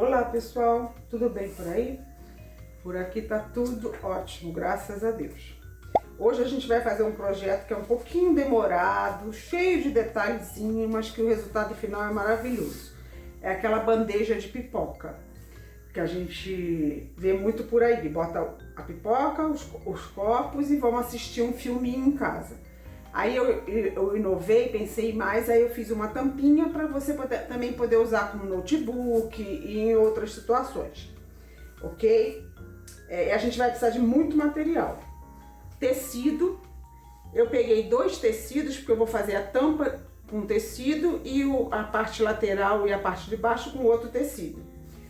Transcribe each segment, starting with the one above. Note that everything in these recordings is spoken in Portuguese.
Olá pessoal, tudo bem por aí? Por aqui tá tudo ótimo, graças a Deus. Hoje a gente vai fazer um projeto que é um pouquinho demorado, cheio de detalhezinhos, mas que o resultado final é maravilhoso. É aquela bandeja de pipoca, que a gente vê muito por aí. Bota a pipoca, os copos e vamos assistir um filminho em casa. Aí eu inovei, pensei mais, aí eu fiz uma tampinha para você também poder usar como notebook e em outras situações, ok? A gente vai precisar de muito material. Tecido, eu peguei 2 tecidos, porque eu vou fazer a tampa com tecido e a parte lateral e a parte de baixo com outro tecido.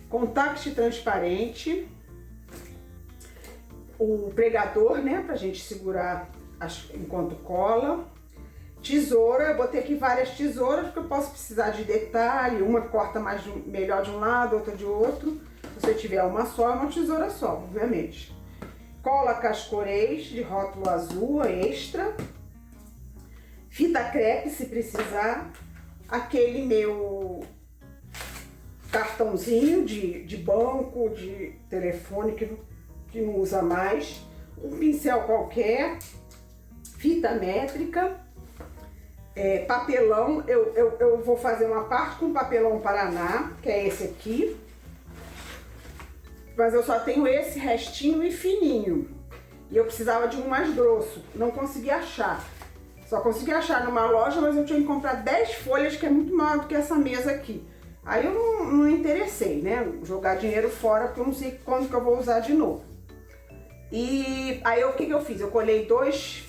Contact transparente, o pregador, né, pra gente segurar enquanto cola, tesoura, eu botei aqui várias tesouras porque eu posso precisar de detalhe, uma corta melhor de um lado, outra de outro. Se você tiver uma só, é uma tesoura só, obviamente. Cola cascorês de rótulo azul extra, fita crepe se precisar, aquele meu cartãozinho de banco, de telefone que não usa mais, um pincel qualquer, fita métrica, papelão, eu vou fazer uma parte com papelão Paraná, que é esse aqui, mas eu só tenho esse restinho e fininho, e eu precisava de um mais grosso, não consegui achar, só consegui achar numa loja, mas eu tinha que comprar 10 folhas, que é muito maior do que essa mesa aqui. Aí eu não interessei, né, jogar dinheiro fora, porque eu não sei quando que eu vou usar de novo. E aí o que eu fiz? Eu colei dois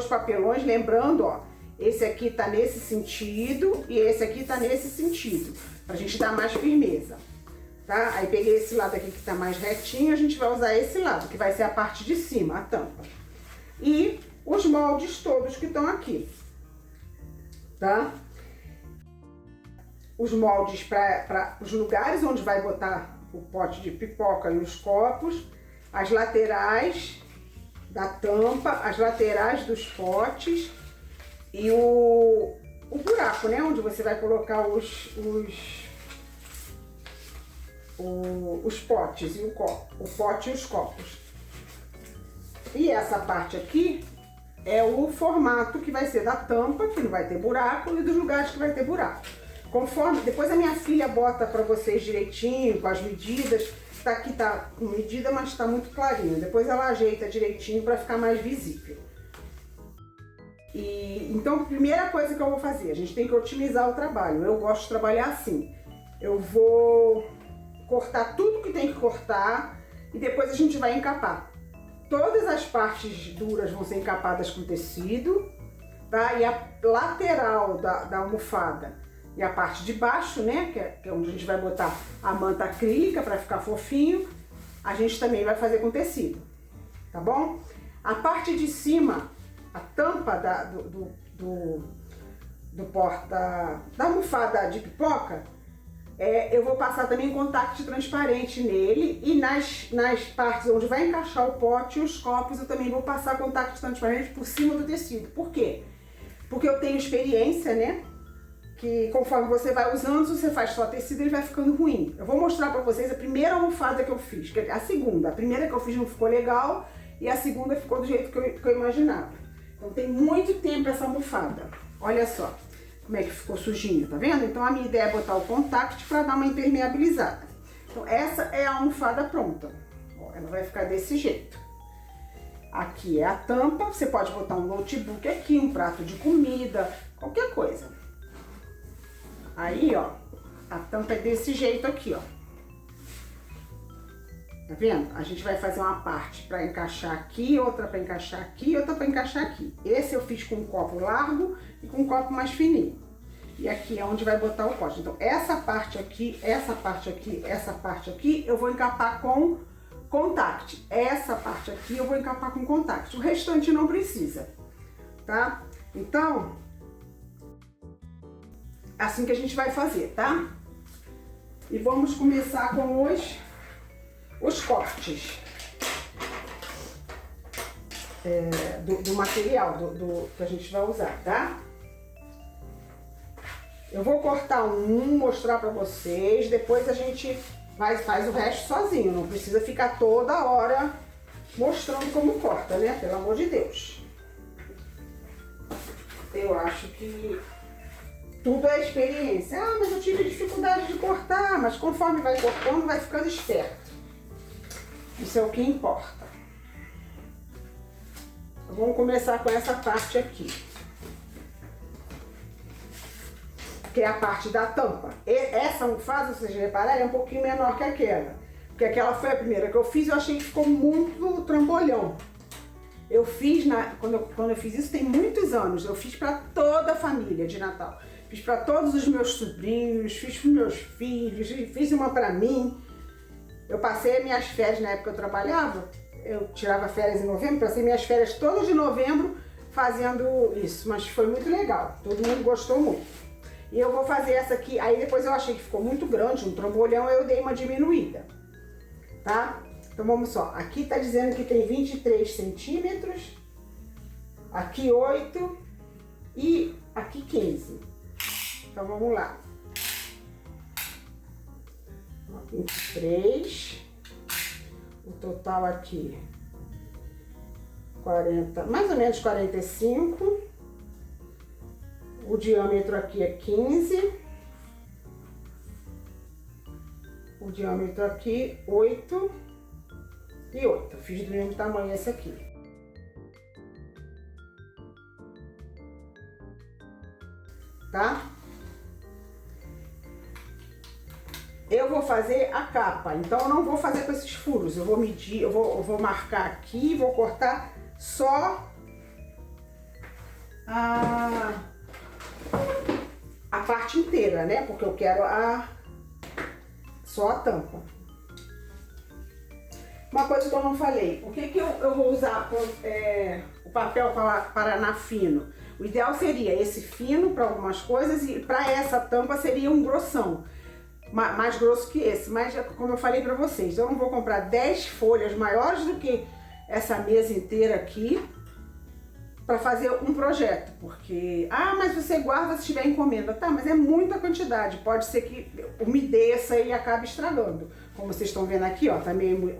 papelões, lembrando, ó, esse aqui tá nesse sentido e esse aqui tá nesse sentido, pra gente dar mais firmeza, tá? Aí peguei esse lado aqui que tá mais retinho, a gente vai usar esse lado, que vai ser a parte de cima, a tampa. E os moldes todos que estão aqui, tá? Os moldes para os lugares onde vai botar o pote de pipoca e os copos, as laterais da tampa, as laterais dos potes e o buraco, né, onde você vai colocar os potes e o pote e os copos. E essa parte aqui é o formato que vai ser da tampa, que não vai ter buraco, e dos lugares que vai ter buraco. Conforme, depois a minha filha bota para vocês direitinho, com as medidas. Aqui tá com medida, mas tá muito clarinho. Depois ela ajeita direitinho para ficar mais visível. E então, a primeira coisa que eu vou fazer, a gente tem que otimizar o trabalho. Eu gosto de trabalhar assim. Eu vou cortar tudo que tem que cortar e depois a gente vai encapar. Todas as partes duras vão ser encapadas com tecido, tá? E a lateral da almofada e a parte de baixo, né, que é onde a gente vai botar a manta acrílica para ficar fofinho, a gente também vai fazer com tecido, tá bom? A parte de cima, a tampa da almofada de pipoca, eu vou passar também contact transparente nele, e nas partes onde vai encaixar o pote e os copos eu também vou passar contact transparente por cima do tecido. Por quê? Porque eu tenho experiência, né? Que conforme você vai usando, se você faz só tecido, ele vai ficando ruim. Eu vou mostrar pra vocês a primeira almofada que eu fiz, que é a segunda. A primeira que eu fiz não ficou legal e a segunda ficou do jeito que eu imaginava. Então tem muito tempo essa almofada. Olha só como é que ficou sujinho, tá vendo? Então a minha ideia é botar o contact pra dar uma impermeabilizada. Então essa é a almofada pronta. Ó, ela vai ficar desse jeito. Aqui é a tampa, você pode botar um notebook aqui, um prato de comida, qualquer coisa. Aí, ó, a tampa é desse jeito aqui, ó. Tá vendo? A gente vai fazer uma parte para encaixar aqui, outra para encaixar aqui, outra para encaixar aqui. Esse eu fiz com um copo largo e com um copo mais fininho. E aqui é onde vai botar o pote. Então, essa parte aqui, essa parte aqui, essa parte aqui, eu vou encapar com contact. Essa parte aqui eu vou encapar com contact. O restante não precisa, tá? Então, assim que a gente vai fazer, tá? E vamos começar com os cortes do material que a gente vai usar, tá? Eu vou cortar mostrar pra vocês, depois a gente faz o resto sozinho, não precisa ficar toda hora mostrando como corta, né? Pelo amor de Deus. Eu acho que tudo é experiência. Ah, mas eu tive dificuldade de cortar, mas conforme vai cortando, vai ficando esperto. Isso é o que importa. Vamos começar com essa parte aqui, que é a parte da tampa. Essa almofada, se vocês repararem, é um pouquinho menor que aquela. Porque aquela foi a primeira que eu fiz e eu achei que ficou muito trambolhão. Eu fiz, quando eu fiz isso tem muitos anos, eu fiz para toda a família de Natal. Fiz para todos os meus sobrinhos, fiz para meus filhos, fiz uma para mim. Eu passei minhas férias, na época que eu trabalhava, eu tirava férias em novembro, passei minhas férias todas de novembro fazendo isso. Mas foi muito legal, todo mundo gostou muito. E eu vou fazer essa aqui, aí depois eu achei que ficou muito grande, um trambolhão, eu dei uma diminuída, tá? Então vamos só, aqui tá dizendo que tem 23 centímetros, aqui 8 e aqui 15. Então vamos lá. 23, o total aqui 40, mais ou menos 45. O diâmetro aqui é 15. O diâmetro aqui 8 e 8. Fiz do mesmo tamanho esse aqui. Tá? Eu vou fazer a capa, então eu não vou fazer com esses furos. Eu vou medir, eu vou marcar aqui, vou cortar só a parte inteira, né? Porque eu quero só a tampa. Uma coisa que eu não falei, o que eu vou usar o papel Paraná fino? O ideal seria esse fino para algumas coisas e para essa tampa seria um grossão, mais grosso que esse. Mas como eu falei para vocês, eu não vou comprar 10 folhas maiores do que essa mesa inteira aqui para fazer um projeto, porque, mas você guarda se tiver encomenda. Tá, mas é muita quantidade, pode ser que umedeça e acabe estragando. Como vocês estão vendo aqui, ó, tá meio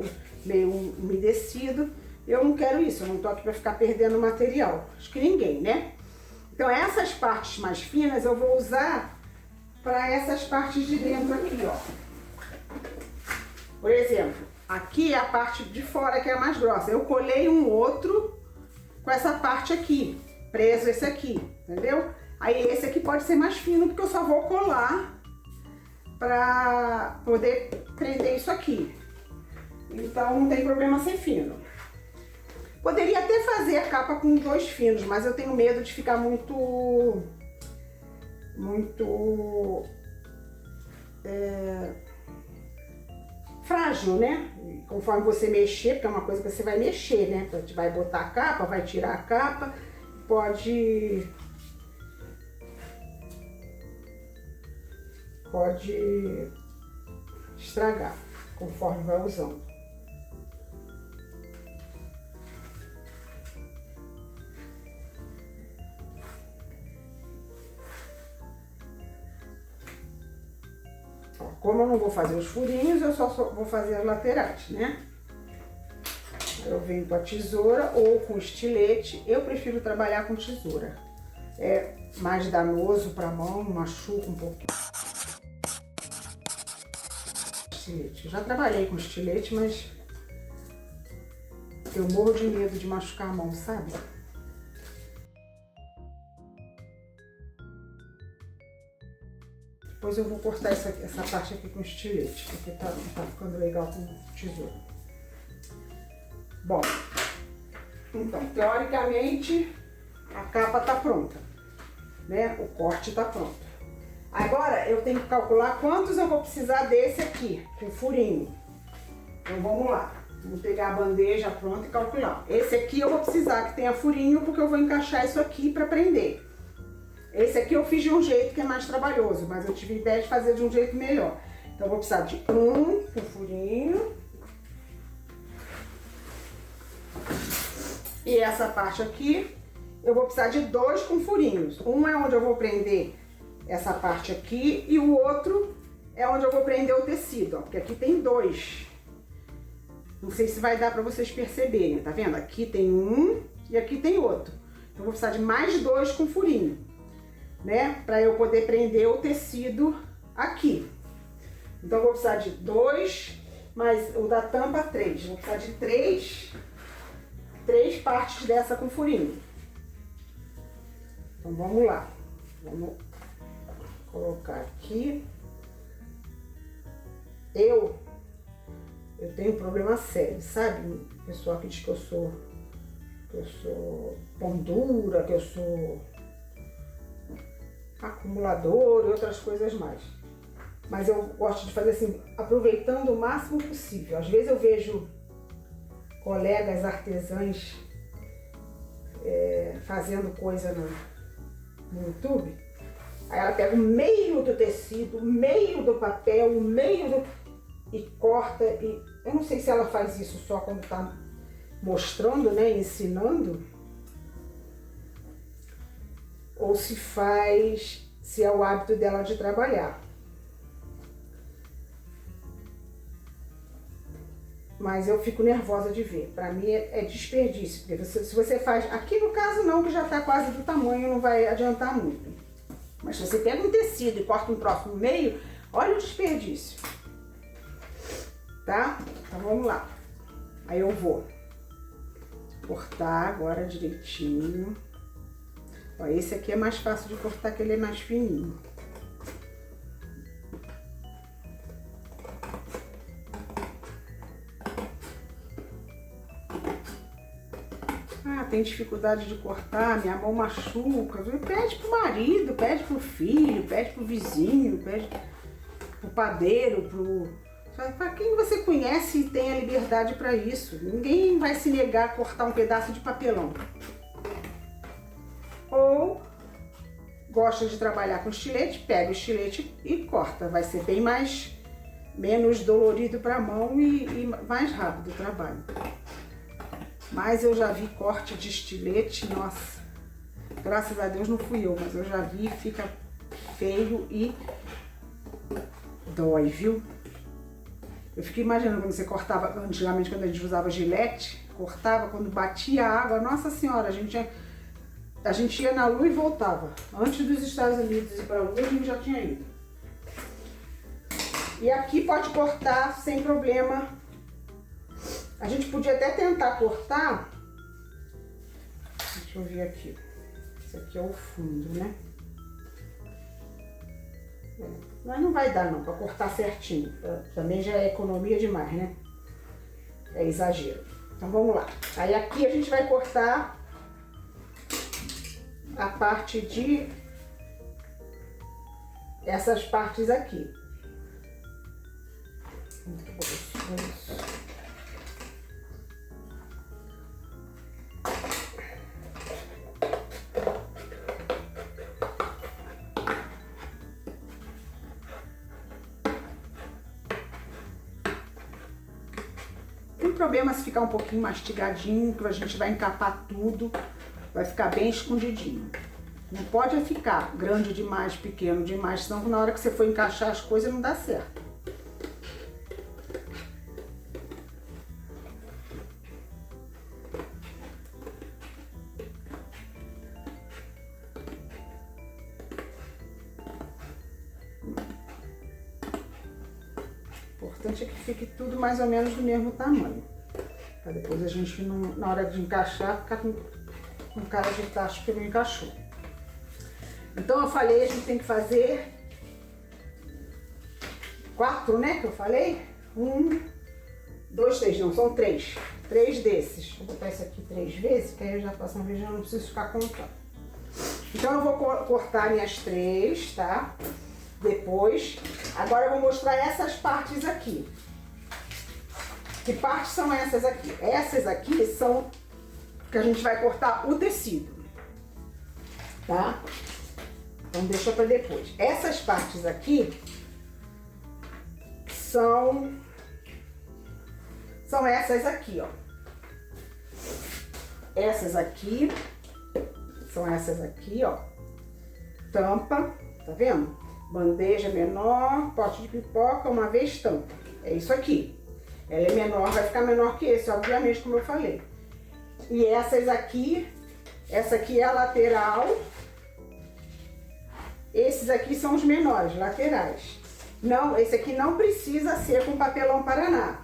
umedecido. Eu não quero isso, eu não tô aqui para ficar perdendo material. Acho que ninguém, né? Então essas partes mais finas eu vou usar para essas partes de dentro aqui, ó. Por exemplo, aqui é a parte de fora que é a mais grossa. Eu colei um outro com essa parte aqui, preso esse aqui, entendeu? Aí esse aqui pode ser mais fino, porque eu só vou colar para poder prender isso aqui. Então não tem problema ser fino. Poderia até fazer a capa com 2 finos, mas eu tenho medo de ficar muito frágil, né? Conforme você mexer, porque é uma coisa que você vai mexer, né? Você vai botar a capa, vai tirar a capa, pode estragar conforme vai usando. Como eu não vou fazer os furinhos, eu só vou fazer as laterais, né? Eu venho com a tesoura ou com estilete. Eu prefiro trabalhar com tesoura. É mais danoso para a mão, machuca um pouquinho. Estilete. Eu já trabalhei com estilete, mas eu morro de medo de machucar a mão, sabe? Depois eu vou cortar essa parte aqui com estilete, porque tá ficando legal com tesoura. Bom, então, teoricamente, a capa tá pronta, né? O corte tá pronto. Agora, eu tenho que calcular quantos eu vou precisar desse aqui, com furinho. Então, vamos lá. Vou pegar a bandeja pronta e calcular. Esse aqui eu vou precisar que tenha furinho, porque eu vou encaixar isso aqui para prender. Esse aqui eu fiz de um jeito que é mais trabalhoso, mas eu tive ideia de fazer de um jeito melhor. Então eu vou precisar de um com furinho. E essa parte aqui, eu vou precisar de 2 com furinhos. Um é onde eu vou prender essa parte aqui, e o outro é onde eu vou prender o tecido, ó, porque aqui tem dois. Não sei se vai dar pra vocês perceberem, tá vendo? Aqui tem um e aqui tem outro. Então, eu vou precisar de mais dois com furinho, né? Pra eu poder prender o tecido aqui. Então, eu vou precisar de dois, mais o da tampa, três. Vou precisar de três partes dessa com furinho. Então, vamos lá. Vamos colocar aqui. Eu tenho um problema sério, sabe? O pessoal que diz que eu sou pão dura, que eu sou acumulador e outras coisas mais. Mas eu gosto de fazer assim, aproveitando o máximo possível. Às vezes eu vejo colegas artesãs fazendo coisa no YouTube. Aí ela pega o meio do tecido, o meio do papel, o meio do... e corta, e eu não sei se ela faz isso só quando tá mostrando, né, ensinando, ou se é o hábito dela de trabalhar. Mas eu fico nervosa de ver, pra mim é desperdício, porque se você faz, aqui no caso não, que já tá quase do tamanho, não vai adiantar muito. Mas se você pega um tecido e corta um troço no meio, olha o desperdício. Tá? Então vamos lá. Aí eu vou cortar agora direitinho. Ó, esse aqui é mais fácil de cortar, que ele é mais fininho. Ah, tem dificuldade de cortar, minha mão machuca. Pede pro marido, pede pro filho, pede pro vizinho, pede pro padeiro, para quem você conhece e tem a liberdade para isso. Ninguém vai se negar a cortar um pedaço de papelão. Ou gosta de trabalhar com estilete, pega o estilete e corta. Vai ser bem menos dolorido para a mão e mais rápido o trabalho. Mas eu já vi corte de estilete, nossa, graças a Deus não fui eu, mas eu já vi, fica feio e dói, viu? Eu fiquei imaginando quando você cortava, antigamente quando a gente usava gilete, cortava, quando batia a água, nossa senhora, a gente ia na lua e voltava. Antes dos Estados Unidos ir para a lua, a gente já tinha ido. E aqui pode cortar sem problema. A gente podia até tentar cortar. Deixa eu ver aqui. Esse aqui é o fundo, né? Mas não vai dar não, para cortar certinho. Também já é economia demais, né? É exagero. Então vamos lá. Aí aqui a gente vai cortar a parte de... essas partes aqui. Não tem problema se ficar um pouquinho mastigadinho, que a gente vai encapar tudo, vai ficar bem escondidinho. Não pode ficar grande demais, pequeno demais, senão na hora que você for encaixar as coisas não dá certo. O importante é que fique tudo mais ou menos do mesmo tamanho. Pra depois a gente, na hora de encaixar, ficar com cara de tacho que não encaixou. Então eu falei, a gente tem que fazer 4, né? Que eu falei? 1, 2, 3, não, são 3. 3 desses. Vou botar isso aqui 3 vezes, que aí eu já faço uma vez, já não preciso ficar contando. Então eu vou cortar minhas 3, tá? Depois, agora eu vou mostrar essas partes aqui. Que partes são essas aqui? Essas aqui são que a gente vai cortar o tecido, tá? Então deixa pra depois. Essas partes aqui são essas aqui, ó. Essas aqui são essas aqui, ó. Tampa. tá vendo? Bandeja menor, pote de pipoca, uma vez tampa. É isso aqui. Ela é menor, vai ficar menor que esse, obviamente, como eu falei. E essas aqui, essa aqui é a lateral. Esses aqui são os menores, laterais. Não, esse aqui não precisa ser com papelão Paraná.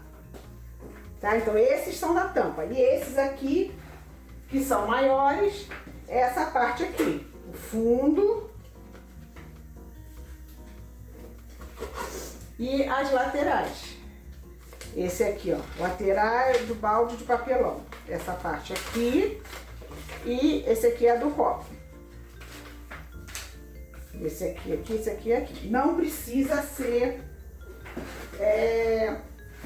Tá? Então esses são da tampa. E esses aqui, que são maiores, é essa parte aqui. O fundo e as laterais. Esse aqui, ó, lateral do balde de papelão. Essa parte aqui e esse aqui é do copo. Esse aqui, esse aqui, aqui. Não precisa ser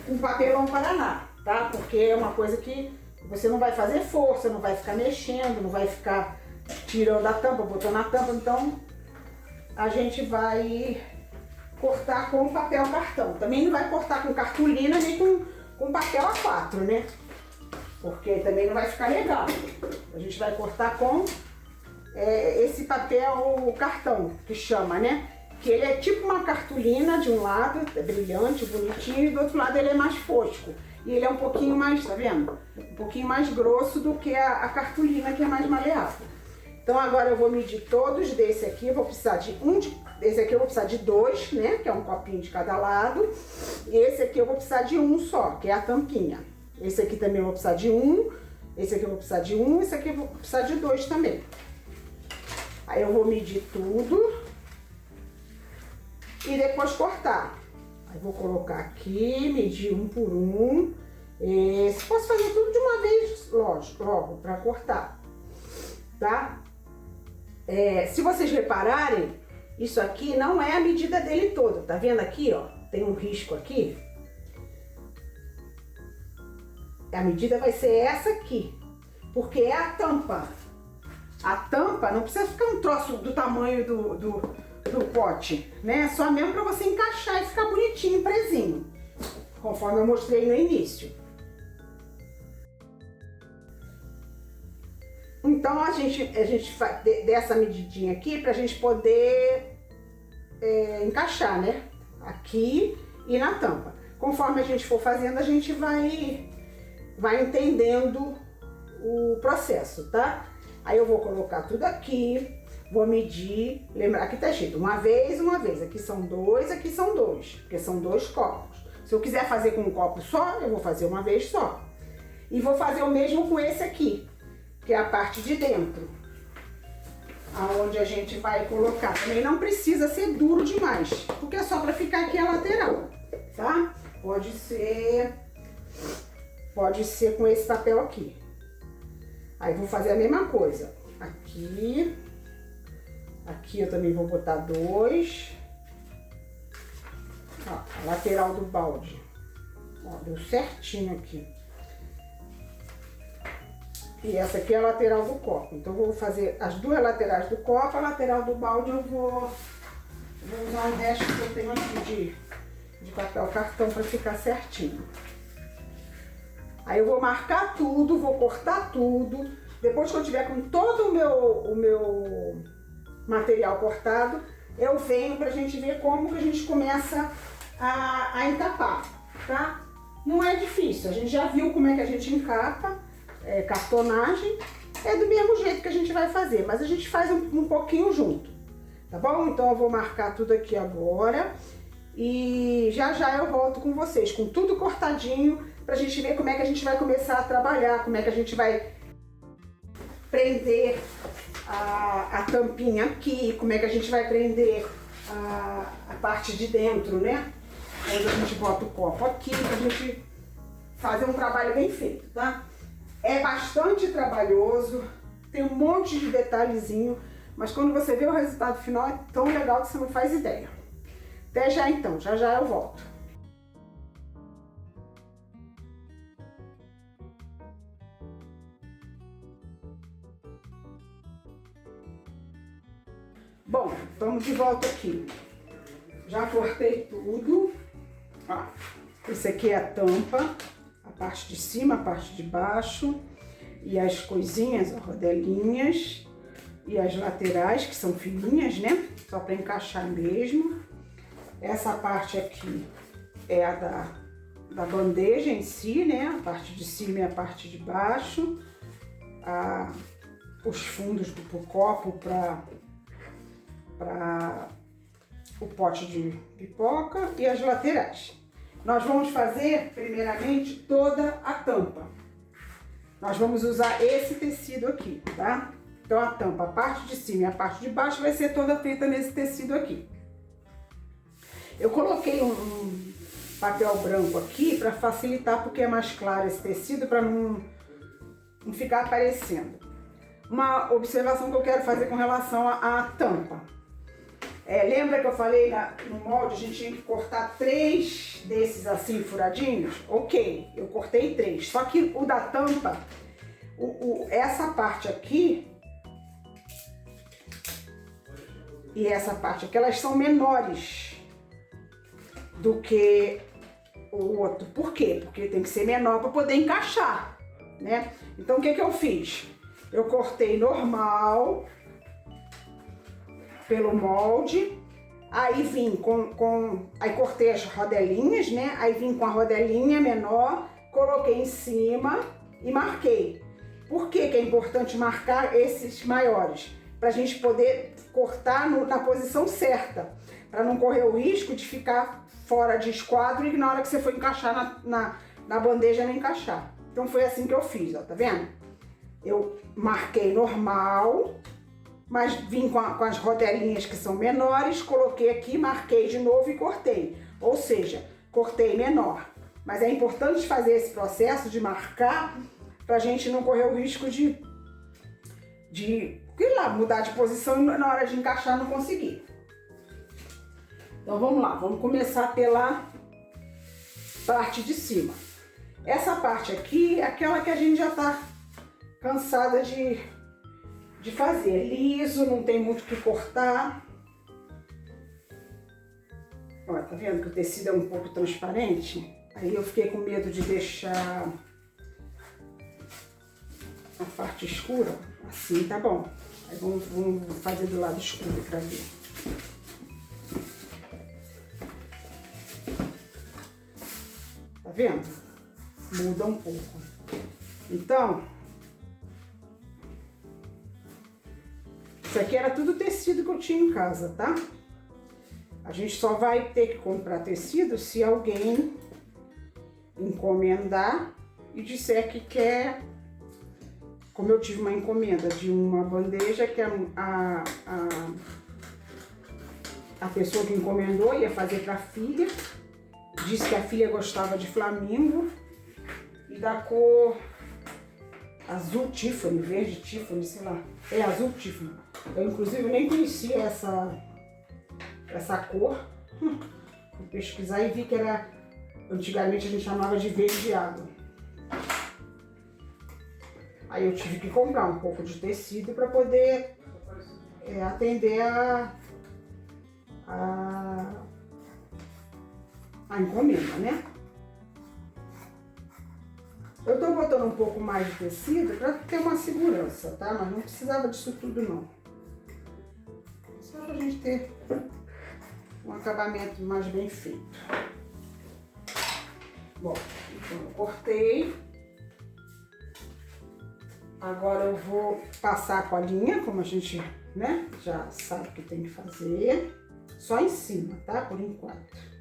com papelão Paraná, tá? Porque é uma coisa que você não vai fazer força, não vai ficar mexendo, não vai ficar tirando a tampa, botando a tampa. Então, a gente vai cortar com papel cartão. Também não vai cortar com cartolina nem com papel A4, né? Porque também não vai ficar legal. A gente vai cortar com esse papel cartão, que chama, né? Que ele é tipo uma cartolina, de um lado é brilhante, bonitinho, e do outro lado ele é mais fosco. E ele é um pouquinho mais, tá vendo? Um pouquinho mais grosso do que a cartolina, que é mais maleável. Então agora eu vou medir todos desse aqui, eu vou precisar de esse aqui eu vou precisar de 2, né? Que é um copinho de cada lado. E esse aqui eu vou precisar de 1 só, que é a tampinha. Esse aqui também eu vou precisar de 1, esse aqui eu vou precisar de 1, esse aqui eu vou precisar de 2 também. Aí eu vou medir tudo e depois cortar. Aí vou colocar aqui, medir um por um. Posso fazer tudo de uma vez, lógico, logo, para cortar, tá? Se vocês repararem, isso aqui não é a medida dele todo, tá vendo aqui, ó? Tem um risco aqui. A medida vai ser essa aqui, porque é a tampa. A tampa não precisa ficar um troço do tamanho do pote, né? Só mesmo para você encaixar e ficar bonitinho, presinho, conforme eu mostrei no início. Então a gente faz dessa medidinha aqui pra gente poder encaixar, né? Aqui e na tampa. Conforme a gente for fazendo, a gente vai entendendo o processo, tá? Aí eu vou colocar tudo aqui, vou medir, lembra, aqui tá escrito uma vez, aqui são 2, aqui são 2, porque são 2 copos. Se eu quiser fazer com um copo só, eu vou fazer uma vez só. E vou fazer o mesmo com esse aqui, que é a parte de dentro, aonde a gente vai colocar. Também não precisa ser duro demais, porque é só para ficar aqui a lateral, tá? Pode ser com esse papel aqui. Aí vou fazer a mesma coisa. Aqui eu também vou botar 2. Ó, a lateral do balde. Ó, deu certinho aqui. E essa aqui é a lateral do copo. Então eu vou fazer as duas laterais do copo, a lateral do balde eu vou usar o resto que eu tenho aqui de papel cartão para ficar certinho. Aí eu vou marcar tudo, vou cortar tudo. Depois que eu tiver com todo o meu material cortado, eu venho pra gente ver como que a gente começa a encapar, tá? Não é difícil, a gente já viu como é que a gente encapa, cartonagem. É do mesmo jeito que a gente vai fazer, mas a gente faz um pouquinho junto, tá bom? Então eu vou marcar tudo aqui agora e já eu volto com vocês, com tudo cortadinho, pra gente ver como é que a gente vai começar a trabalhar, como é que a gente vai prender a tampinha aqui, como é que a gente vai prender a parte de dentro, né? Onde a gente bota o copo aqui, pra gente fazer um trabalho bem feito, tá? É bastante trabalhoso, tem um monte de detalhezinho, mas quando você vê o resultado final é tão legal que você não faz ideia. Até já então, já eu volto. Bom, estamos de volta aqui. Já cortei tudo. Ó, esse aqui é a tampa, a parte de cima, a parte de baixo e as coisinhas, as rodelinhas. e as laterais, que são fininhas, né? Só para encaixar mesmo. Essa parte aqui é a da bandeja em si, né? A parte de cima e a parte de baixo. Os fundos pro copo para o pote de pipoca e as laterais. Nós vamos fazer, primeiramente, toda a tampa. Nós vamos usar esse tecido aqui, tá? Então, a tampa, a parte de cima e a parte de baixo vai ser toda feita nesse tecido aqui. Eu coloquei um papel branco aqui para facilitar, porque é mais claro esse tecido, para não ficar aparecendo. Uma observação que eu quero fazer com relação à tampa. Lembra que eu falei no molde, a gente tinha que cortar 3 desses assim furadinhos? Ok, eu cortei 3. Só que o da tampa, essa parte aqui e essa parte aqui, elas são menores do que o outro. Por quê? Porque tem que ser menor para poder encaixar, né? Então o que eu fiz? Eu cortei normal pelo molde, aí vim aí cortei as rodelinhas, né? Aí vim com a rodelinha menor, coloquei em cima e marquei. Por que é importante marcar esses maiores? Para a gente poder cortar na posição certa, para não correr o risco de ficar fora de esquadro e na hora que você for encaixar na bandeja não encaixar. Então foi assim que eu fiz, ó, tá vendo? Eu marquei normal, mas vim com as rodelinhas que são menores, coloquei aqui, marquei de novo e cortei. Ou seja, cortei menor. Mas é importante fazer esse processo de marcar pra gente não correr o risco de sei lá, mudar de posição e na hora de encaixar não conseguir. Então vamos lá, vamos começar pela parte de cima. Essa parte aqui é aquela que a gente já tá cansada de fazer. Liso, não tem muito o que cortar. Olha, tá vendo que o tecido é um pouco transparente? Aí eu fiquei com medo de deixar a parte escura. Assim tá bom. Aí vamos fazer do lado escuro pra ver. Tá vendo? Muda um pouco. Então, isso aqui era tudo tecido que eu tinha em casa, tá? A gente só vai ter que comprar tecido se alguém encomendar e disser que quer. Como eu tive uma encomenda de uma bandeja que a pessoa que encomendou ia fazer para a filha, disse que a filha gostava de flamingo e da cor azul Tiffany, verde Tiffany, sei lá, é azul Tiffany. Eu inclusive nem conhecia essa cor, fui pesquisar e vi que era, antigamente a gente chamava de verde água. Aí eu tive que comprar um pouco de tecido para poder atender a encomenda, né? Eu tô botando um pouco mais de tecido para ter uma segurança, tá? Mas não precisava disso tudo não. Só pra gente ter um acabamento mais bem feito. Bom, então eu cortei. Agora eu vou passar a colinha, como a gente, né, já sabe o que tem que fazer. Só em cima, tá? Por enquanto.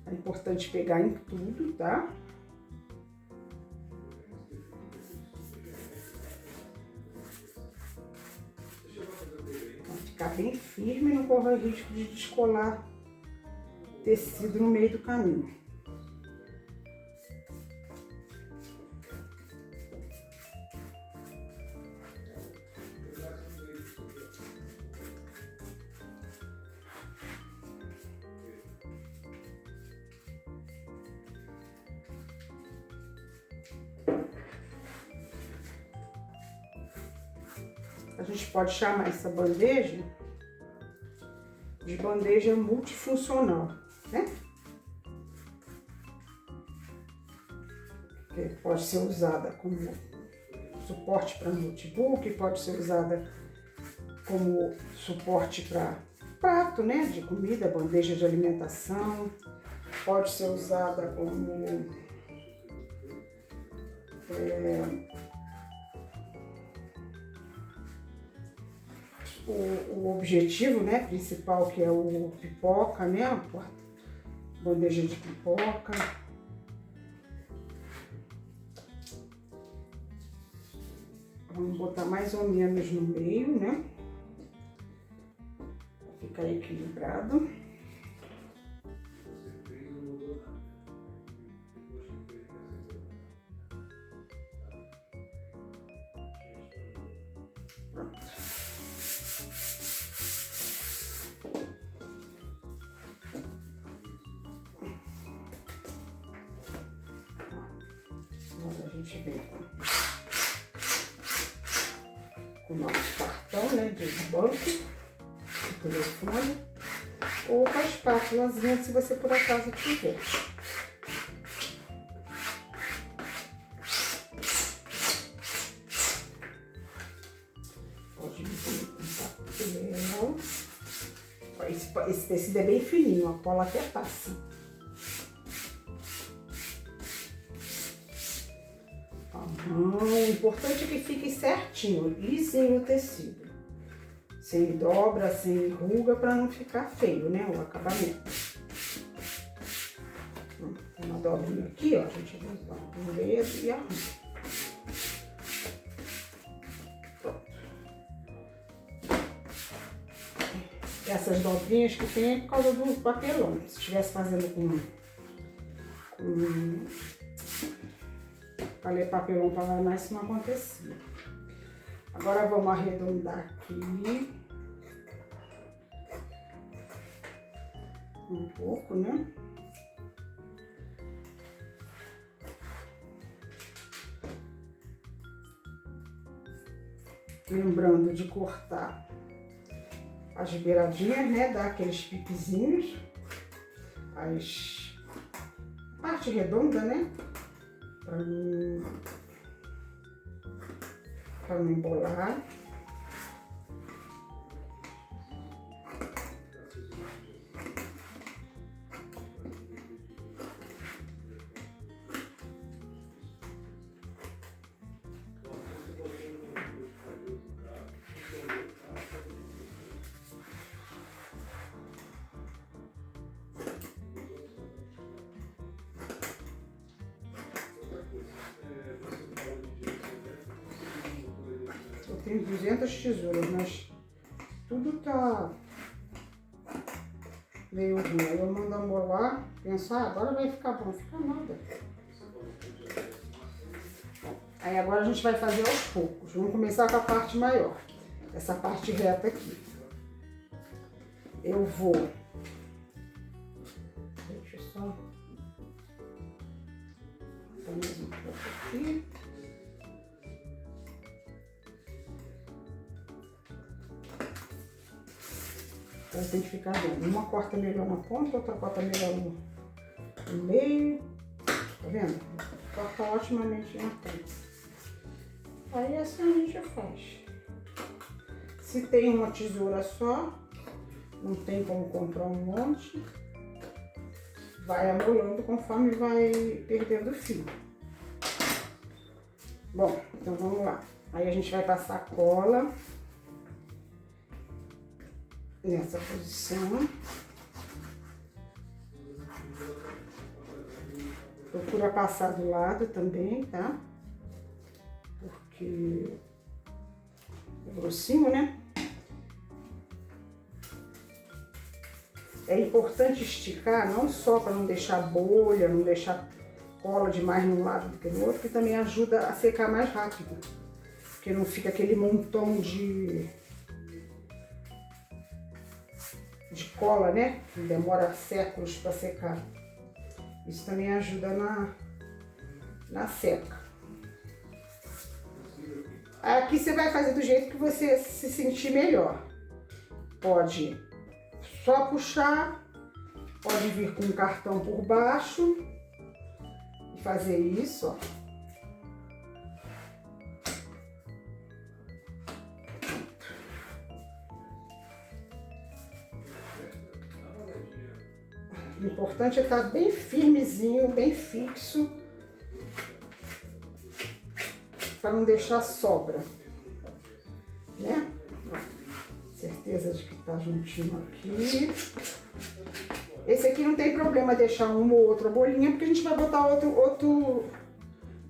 É importante pegar em tudo, tá? Pra ficar bem firme e não correr risco de descolar tecido no meio do caminho. A gente pode chamar essa bandeja de bandeja multifuncional, né? Que pode ser usada como suporte para notebook, pode ser usada como suporte para prato, né, de comida, bandeja de alimentação, pode ser usada como o objetivo, né, principal, que é o pipoca, né, a bandeja de pipoca. Vamos botar mais ou menos no meio, né? Pra ficar equilibrado. Pronto. Agora a gente vem com o nosso cartão, né, de banco, de telefone, ou com a espátulazinha, se você por acaso tiver. Pode vir com papel. Esse tecido é bem fininho, a cola até passa. O importante é que fique certinho, lisinho o tecido. Sem dobra, sem ruga, para não ficar feio, né, o acabamento. Tem uma dobrinha aqui, ó, a gente vai usar um dedo e arruma. Pronto. Essas dobrinhas que tem é por causa do papelão. Se estivesse fazendo com papelão para lavar, isso não acontecia. Agora vamos arredondar aqui um pouco, né? Lembrando de cortar as beiradinhas, né? Dar aqueles piquezinhos, a parte redonda, né? Para não embolar. Eu tenho 200 tesouras, mas tudo tá meio ruim. Aí eu mando amolar, pensar, agora vai ficar bom, fica nada. Aí agora a gente vai fazer aos poucos. Vamos começar com a parte maior, essa parte reta aqui. Eu vou... Deixa eu só... botar mais um pouco aqui. Então tem que ficar vendo. Uma corta melhor na ponta, outra corta melhor no meio. Tá vendo? Corta otimamente na ponta. Aí assim a gente faz. Se tem uma tesoura só, não tem como comprar um monte, vai amolando conforme vai perdendo o fio. Bom, então vamos lá. Aí a gente vai passar a cola nessa posição. Procura passar do lado também, tá? Porque é grossinho, né? É importante esticar, não só para não deixar bolha, não deixar cola demais num lado do que no outro, que também ajuda a secar mais rápido. Porque não fica aquele montão de cola, né? Que demora séculos para secar. Isso também ajuda na seca. Aqui você vai fazer do jeito que você se sentir melhor. Pode só puxar, pode vir com um cartão por baixo e fazer isso, ó. O importante é estar bem firmezinho, bem fixo, para não deixar sobra, né? Certeza de que tá juntinho aqui. Esse aqui não tem problema deixar uma ou outra bolinha, porque a gente vai botar outro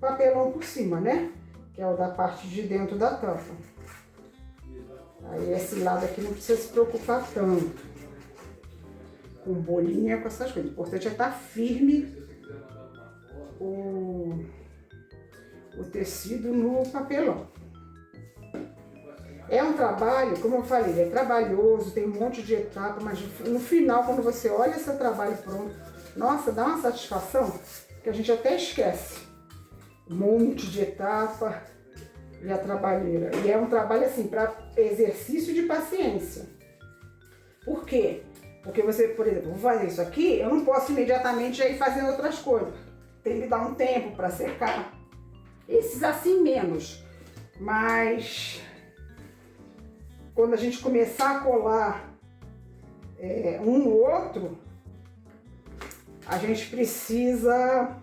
papelão por cima, né? Que é o da parte de dentro da tampa. Aí esse lado aqui não precisa se preocupar tanto com bolinha, com essas coisas. O importante é estar firme o tecido no papelão. É um trabalho, como eu falei, é trabalhoso, tem um monte de etapa, mas no final, quando você olha esse trabalho pronto, nossa, dá uma satisfação que a gente até esquece. Um monte de etapa e a trabalheira. E é um trabalho assim, para exercício de paciência. Por quê? Porque você, por exemplo, vou fazer isso aqui, eu não posso imediatamente já ir fazendo outras coisas. Tem que dar um tempo para secar. Esses assim menos. Mas quando a gente começar a colar um no outro, a gente precisa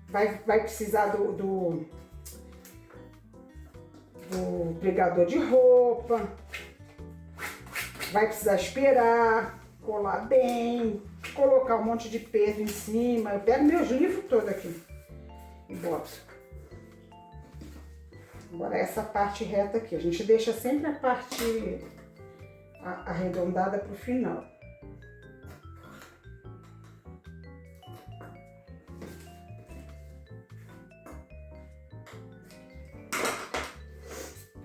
vai precisar do pregador de roupa, vai precisar esperar, colar bem, colocar um monte de peso em cima. Eu pego meus livros todos aqui e boto. Agora essa parte reta aqui, a gente deixa sempre a parte arredondada para o final.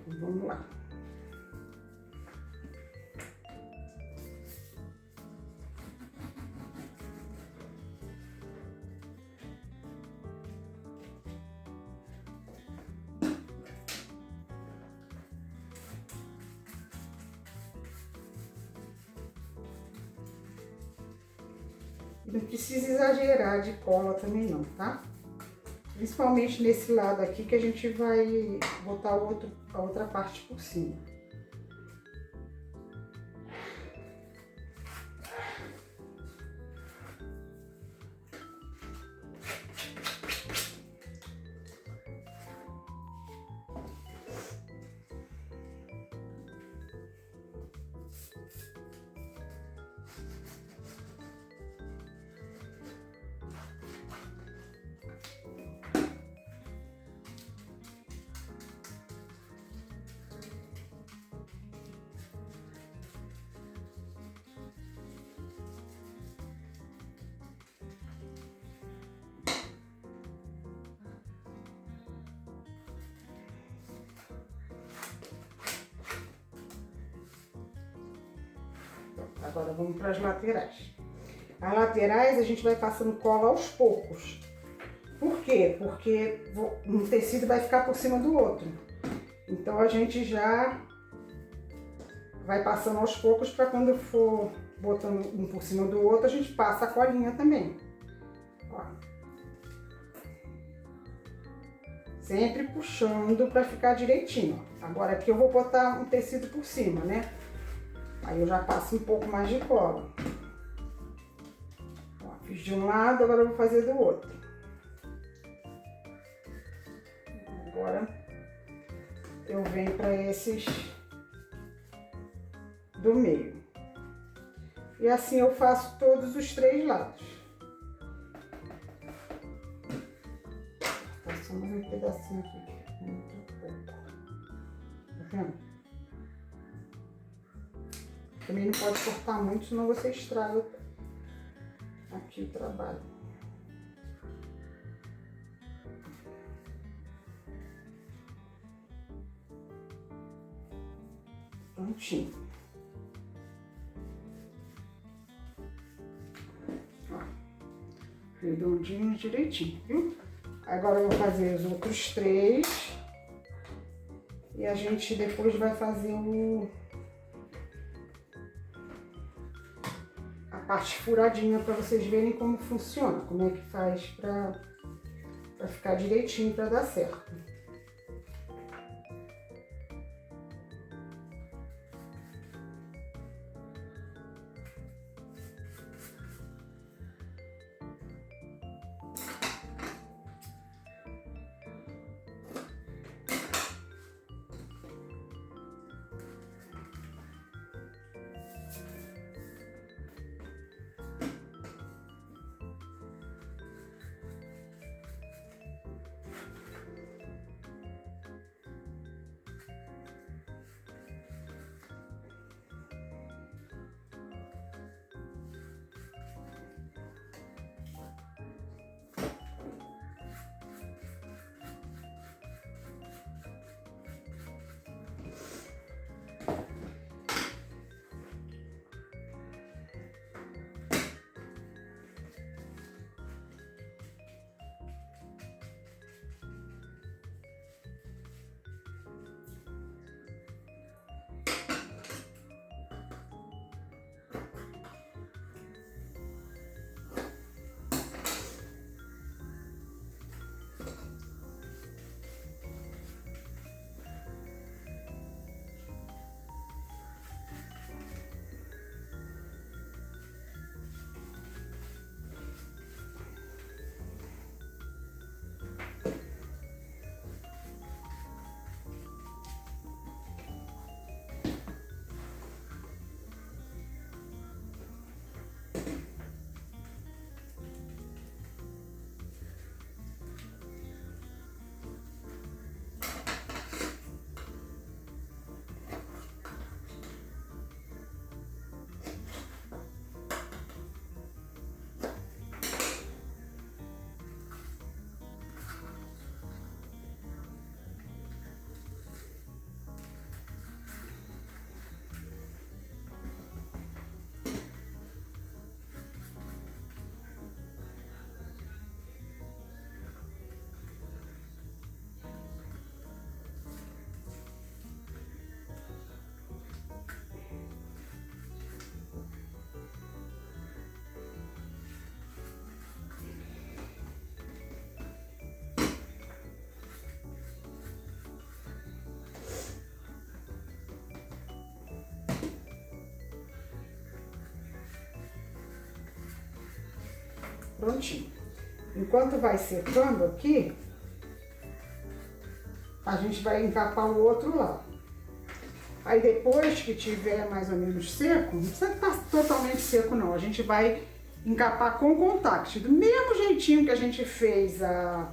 Vamos lá. Não precisa exagerar de cola também não, tá? Principalmente nesse lado aqui que a gente vai botar a outra parte por cima. Agora vamos para as laterais. As laterais a gente vai passando cola aos poucos. Por quê? Porque um tecido vai ficar por cima do outro. Então a gente já vai passando aos poucos para quando for botando um por cima do outro, a gente passa a colinha também. Ó. Sempre puxando para ficar direitinho. Agora aqui eu vou botar um tecido por cima, né? Aí eu já passo um pouco mais de cola. Ó, fiz de um lado, agora eu vou fazer do outro. Agora eu venho para esses do meio. E assim eu faço todos os três lados. Faço mais um pedacinho aqui, muito pouco. Tá vendo? Também não pode cortar muito, senão você estraga aqui o trabalho. Prontinho. Ó, redondinho direitinho, viu? Agora eu vou fazer os outros 3. E a gente depois vai fazer a parte furadinha para vocês verem como funciona, como é que faz para ficar direitinho, para dar certo. Prontinho. Enquanto vai secando aqui, a gente vai encapar o outro lado. Aí depois que tiver mais ou menos seco, não precisa estar totalmente seco não, a gente vai encapar com contact. Do mesmo jeitinho que a gente fez a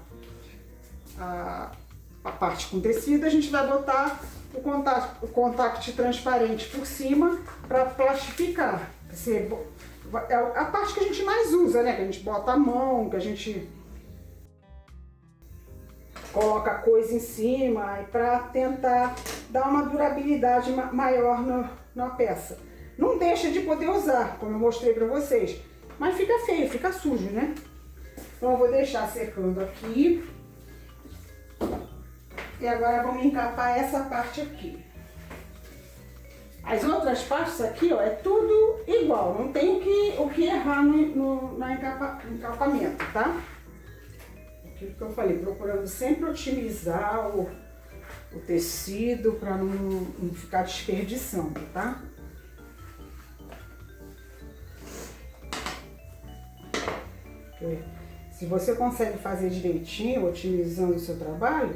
parte com tecido, a gente vai botar o contact transparente por cima para plastificar. É a parte que a gente mais usa, né? Que a gente bota a mão, que a gente coloca coisa em cima, para tentar dar uma durabilidade maior na peça. Não deixa de poder usar, como eu mostrei para vocês, mas fica feio, fica sujo, né? Então eu vou deixar secando aqui. E agora vamos encapar essa parte aqui. As outras partes aqui, ó, é tudo igual, não tem o que errar no encapamento, tá? Aquilo que eu falei, procurando sempre otimizar o tecido para não ficar desperdiçando, tá? Porque se você consegue fazer direitinho, otimizando o seu trabalho,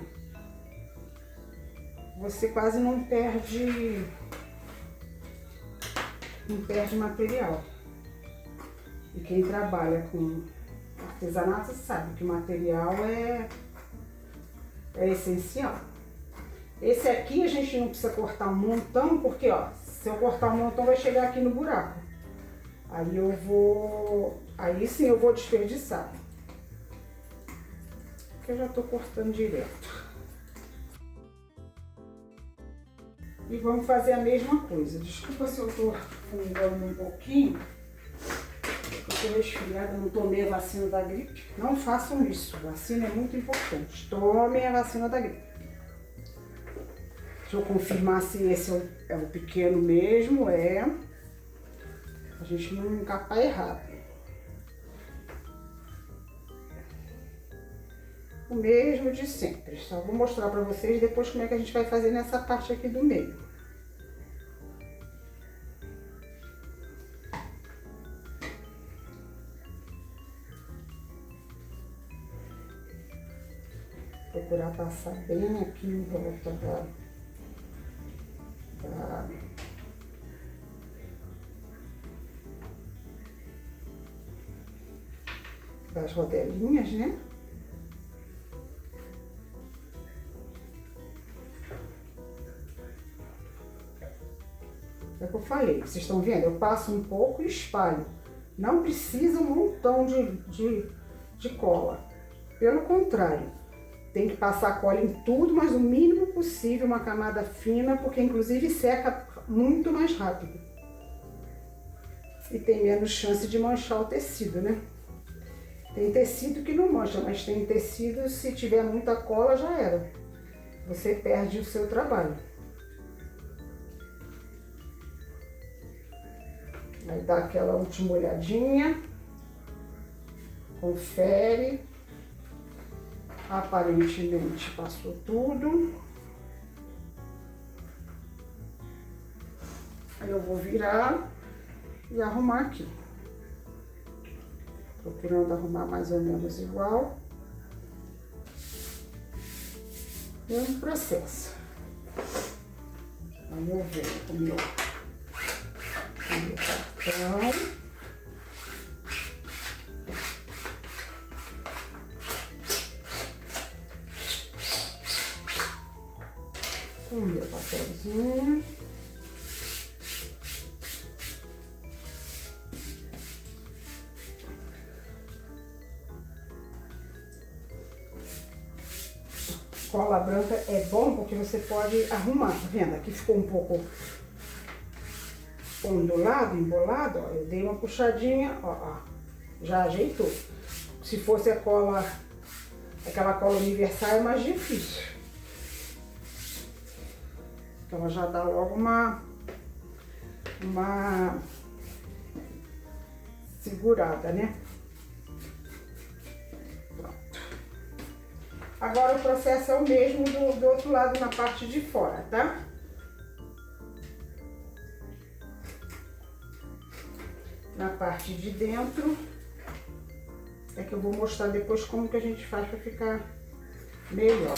você quase não perde material. E quem trabalha com artesanato sabe que o material é essencial. Esse aqui a gente não precisa cortar um montão, porque ó, se eu cortar um montão vai chegar aqui no buraco. Aí sim eu vou desperdiçar. Porque eu já tô cortando direto. E vamos fazer a mesma coisa. Desculpa se eu tô fungando um pouquinho. tô resfriada, não tomei a vacina da gripe. Não façam isso, vacina é muito importante. Tomem a vacina da gripe. Deixa eu confirmar se esse é o pequeno mesmo, a gente não encapar errado. O mesmo de sempre. Só vou mostrar pra vocês depois como é que a gente vai fazer nessa parte aqui do meio. Procurar passar bem aqui em volta das rodelinhas, né? É o que eu falei, vocês estão vendo? Eu passo um pouco e espalho. Não precisa um montão de cola. Pelo contrário, tem que passar cola em tudo, mas o mínimo possível, uma camada fina, porque inclusive seca muito mais rápido. E tem menos chance de manchar o tecido, né? Tem tecido que não mancha, mas tem tecido, se tiver muita cola, já era. Você perde o seu trabalho. Aí dá aquela última olhadinha, confere. Aparentemente passou tudo. Aí eu vou virar e arrumar aqui. Procurando arrumar mais ou menos igual. Mesmo processo. Aí eu venho com o meu cartão. O meu papelzinho. Cola branca é bom porque você pode arrumar, tá vendo? Aqui ficou um pouco ondulado, embolado, ó. Eu dei uma puxadinha, ó, já ajeitou. Se fosse a cola, aquela cola universal é mais difícil. Então ela já dá logo uma segurada, né? Pronto. Agora o processo é o mesmo do outro lado, na parte de fora, tá? Na parte de dentro é que eu vou mostrar depois como que a gente faz para ficar melhor.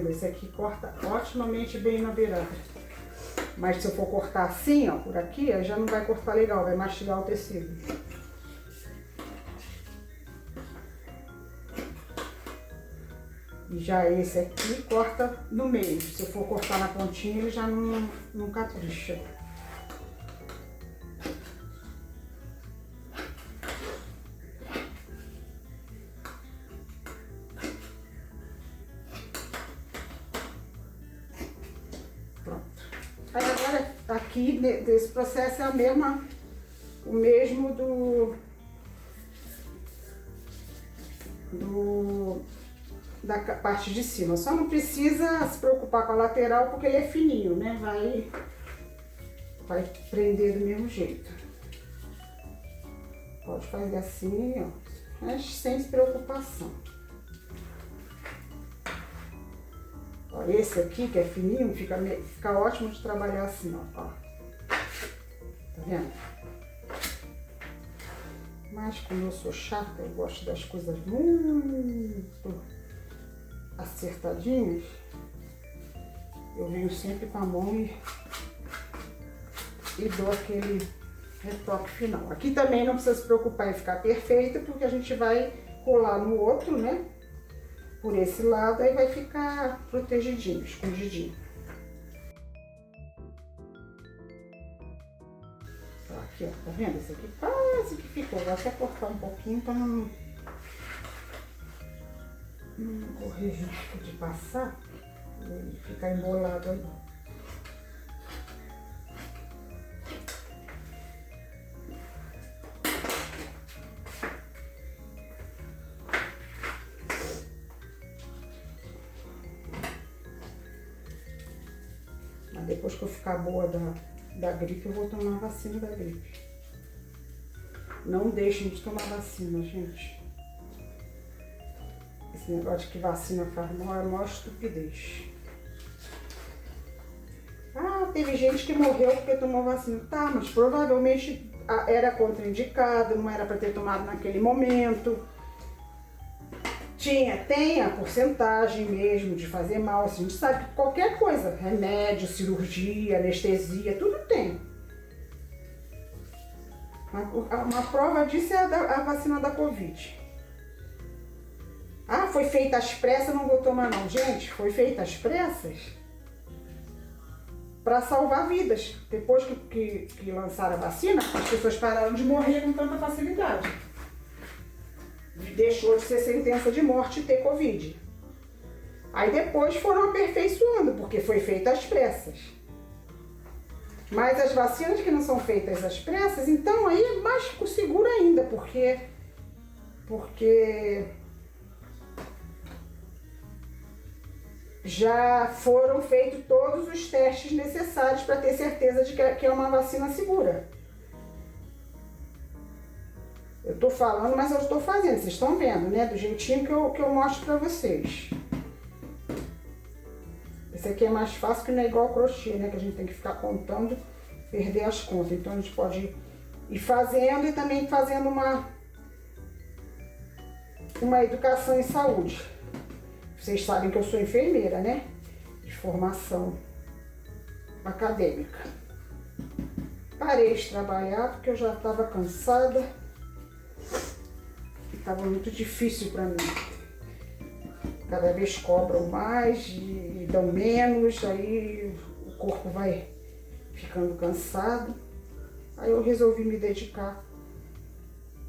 Esse aqui corta otimamente bem na beirada. Mas se eu for cortar assim, ó, por aqui, aí já não vai cortar legal, vai mastigar o tecido. E já esse aqui corta no meio. Se eu for cortar na pontinha, ele já não capricha. Aí agora aqui desse processo é o mesmo da parte de cima. Só não precisa se preocupar com a lateral porque ele é fininho, né? Vai prender do mesmo jeito. Pode fazer assim, ó, mas sem preocupação. Ó, esse aqui, que é fininho, fica ótimo de trabalhar assim, ó. Tá vendo? Mas como eu sou chata, eu gosto das coisas muito acertadinhas, eu venho sempre com a mão e dou aquele retoque final. Aqui também não precisa se preocupar em ficar perfeito, porque a gente vai colar no outro, né? Por esse lado, aí vai ficar protegidinho, escondidinho. Ó, aqui, ó, tá vendo? Esse aqui quase que ficou. Vou até cortar um pouquinho para Não correr risco de passar e ficar embolado aí. Mas depois que eu ficar boa da gripe, eu vou tomar a vacina da gripe. Não deixem de tomar vacina, gente. Esse negócio de que vacina faz mal é a maior estupidez. Ah, teve gente que morreu porque tomou vacina. Tá, mas provavelmente era contraindicado, não era para ter tomado naquele momento. Tem a porcentagem mesmo de fazer mal. Assim, a gente sabe que qualquer coisa, remédio, cirurgia, anestesia, tudo tem. Uma prova disso é a vacina da Covid. Ah, foi feita às pressas, não vou tomar não. Gente, foi feita às pressas para salvar vidas. Depois que lançaram a vacina, as pessoas pararam de morrer com tanta facilidade. Deixou de ser sentença de morte ter Covid. Aí depois foram aperfeiçoando, porque foi feita às pressas. Mas as vacinas que não são feitas às pressas, então aí é mais seguro ainda, porque já foram feitos todos os testes necessários para ter certeza de que é uma vacina segura. Eu estou falando, mas eu estou fazendo, vocês estão vendo, né? Do jeitinho que eu mostro para vocês. Esse aqui é mais fácil, que não é igual ao crochê, né? Que a gente tem que ficar contando, perder as contas. Então a gente pode ir fazendo e também fazendo uma educação em saúde. Vocês sabem que eu sou enfermeira, né? De formação acadêmica. Parei de trabalhar porque eu já estava cansada. E estava muito difícil para mim. Cada vez cobram mais e dão menos, aí o corpo vai ficando cansado. Aí eu resolvi me dedicar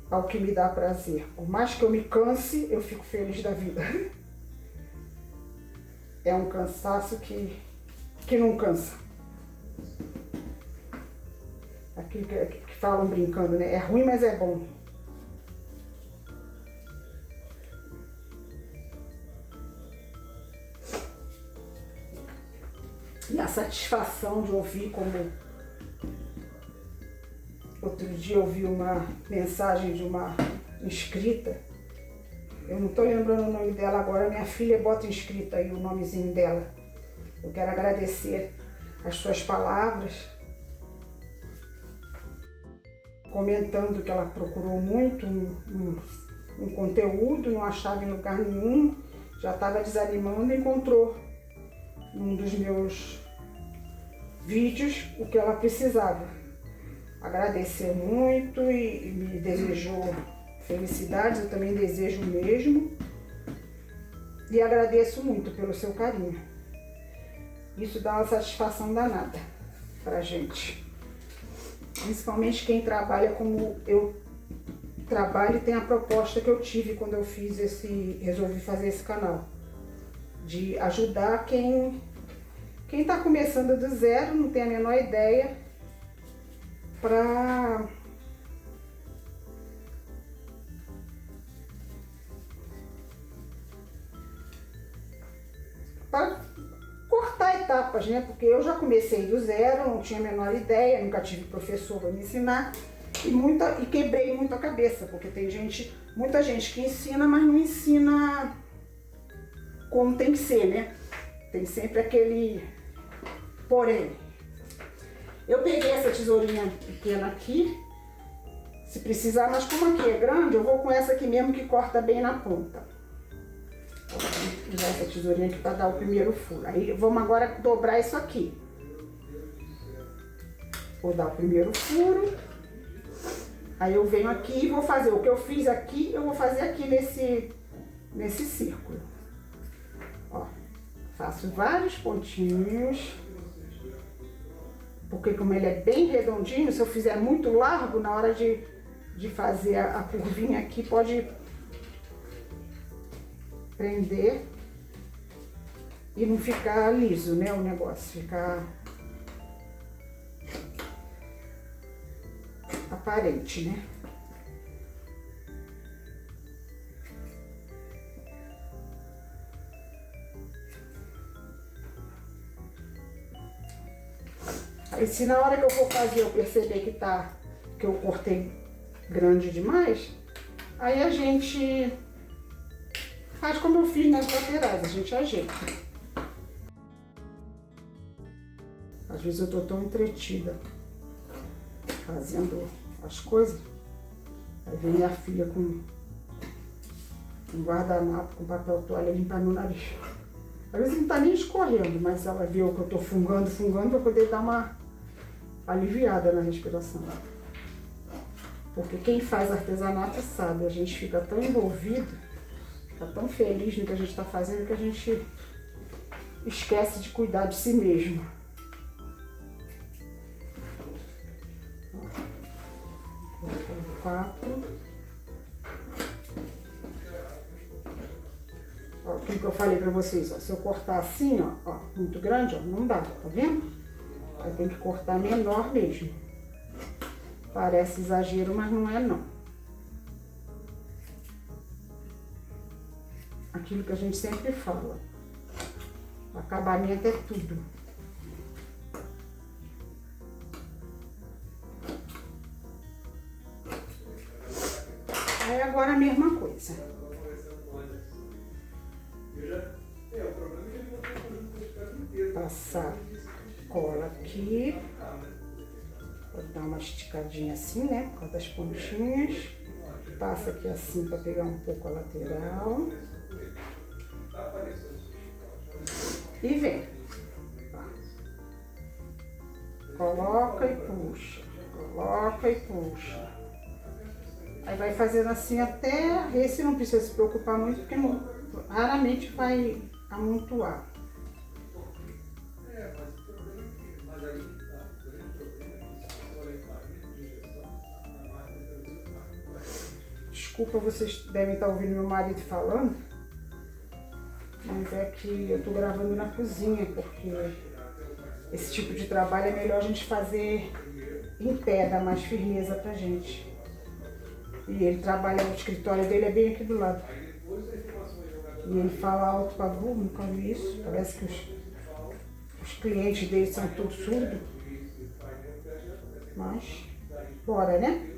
ao que me dá prazer. Por mais que eu me canse, eu fico feliz da vida. É um cansaço que não cansa. Aquilo que falam brincando, né? É ruim, mas é bom. E a satisfação de ouvir, como outro dia eu ouvi uma mensagem de uma inscrita. Eu não estou lembrando o nome dela agora, minha filha bota inscrita aí o nomezinho dela. Eu quero agradecer as suas palavras, comentando que ela procurou muito um conteúdo, não achava em lugar nenhum, já estava desanimando e encontrou num dos meus vídeos o que ela precisava. Agradeceu muito e me desejou felicidades, eu também desejo o mesmo. E agradeço muito pelo seu carinho. Isso dá uma satisfação danada pra gente. Principalmente quem trabalha como eu trabalho e tem a proposta que eu tive quando eu resolvi fazer esse canal. De ajudar quem está começando do zero, não tem a menor ideia, para cortar etapas, né? Porque eu já comecei do zero, não tinha a menor ideia, nunca tive professor para me ensinar e quebrei muito a cabeça, porque tem muita gente que ensina, mas não ensina como tem que ser, né? Tem sempre aquele porém. Eu peguei essa tesourinha pequena aqui, se precisar, mas como aqui é grande, eu vou com essa aqui mesmo que corta bem na ponta. Vou usar essa tesourinha aqui para dar o primeiro furo. Aí vamos agora dobrar isso aqui. Vou dar o primeiro furo. Aí eu venho aqui e vou fazer o que eu fiz aqui, eu vou fazer aqui nesse círculo. Ó, faço vários pontinhos. Porque como ele é bem redondinho, se eu fizer muito largo, na hora de fazer a curvinha aqui, pode prender e não ficar liso, né, o negócio, ficar aparente, né? Aí se na hora que eu for fazer eu perceber que eu cortei grande demais, aí a gente faz como eu fiz nas laterais, a gente ajeita. Às vezes eu tô tão entretida fazendo as coisas, aí vem minha filha com um guardanapo, com papel toalha limpar meu nariz. Às vezes não tá nem escorrendo, mas ela viu que eu tô fungando pra poder dar uma aliviada na respiração. Porque quem faz artesanato sabe, a gente fica tão envolvido, fica tão feliz no que a gente está fazendo que a gente esquece de cuidar de si mesmo. Quatro. Ó, aquilo que eu falei pra vocês, ó, se eu cortar assim, ó, muito grande, ó, não dá, tá vendo? Aí tem que cortar menor mesmo. Parece exagero, mas não é não. Aquilo que a gente sempre fala. O acabamento é tudo. Aí agora a mesma coisa. Passar cola aqui. Vou dar uma esticadinha assim, né? Por causa das pontinhas. Passa aqui assim para pegar um pouco a lateral. E vem. Coloca e puxa. Coloca e puxa. Aí vai fazendo assim até... Esse não precisa se preocupar muito, porque raramente vai amontoar. Desculpa, vocês devem estar ouvindo meu marido falando, mas é que eu tô gravando na cozinha, porque esse tipo de trabalho é melhor a gente fazer em pé, dá mais firmeza pra gente. E ele trabalha, o escritório dele é bem aqui do lado. E ele fala alto pra burro, nunca vi isso. Parece que os clientes dele são todos surdos. Mas, bora, né?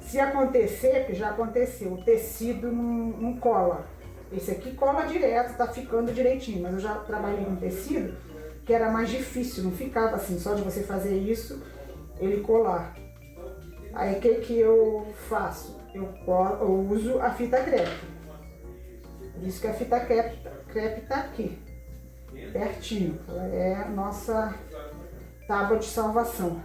Se acontecer, que já aconteceu, o tecido não cola. Esse aqui cola direto, tá ficando direitinho, mas eu já trabalhei com tecido que era mais difícil, não ficava assim, só de você fazer isso, ele colar. Aí o que eu faço? Eu uso a fita crepe. Por isso que a fita crepe tá aqui, pertinho. Ela é a nossa tábua de salvação.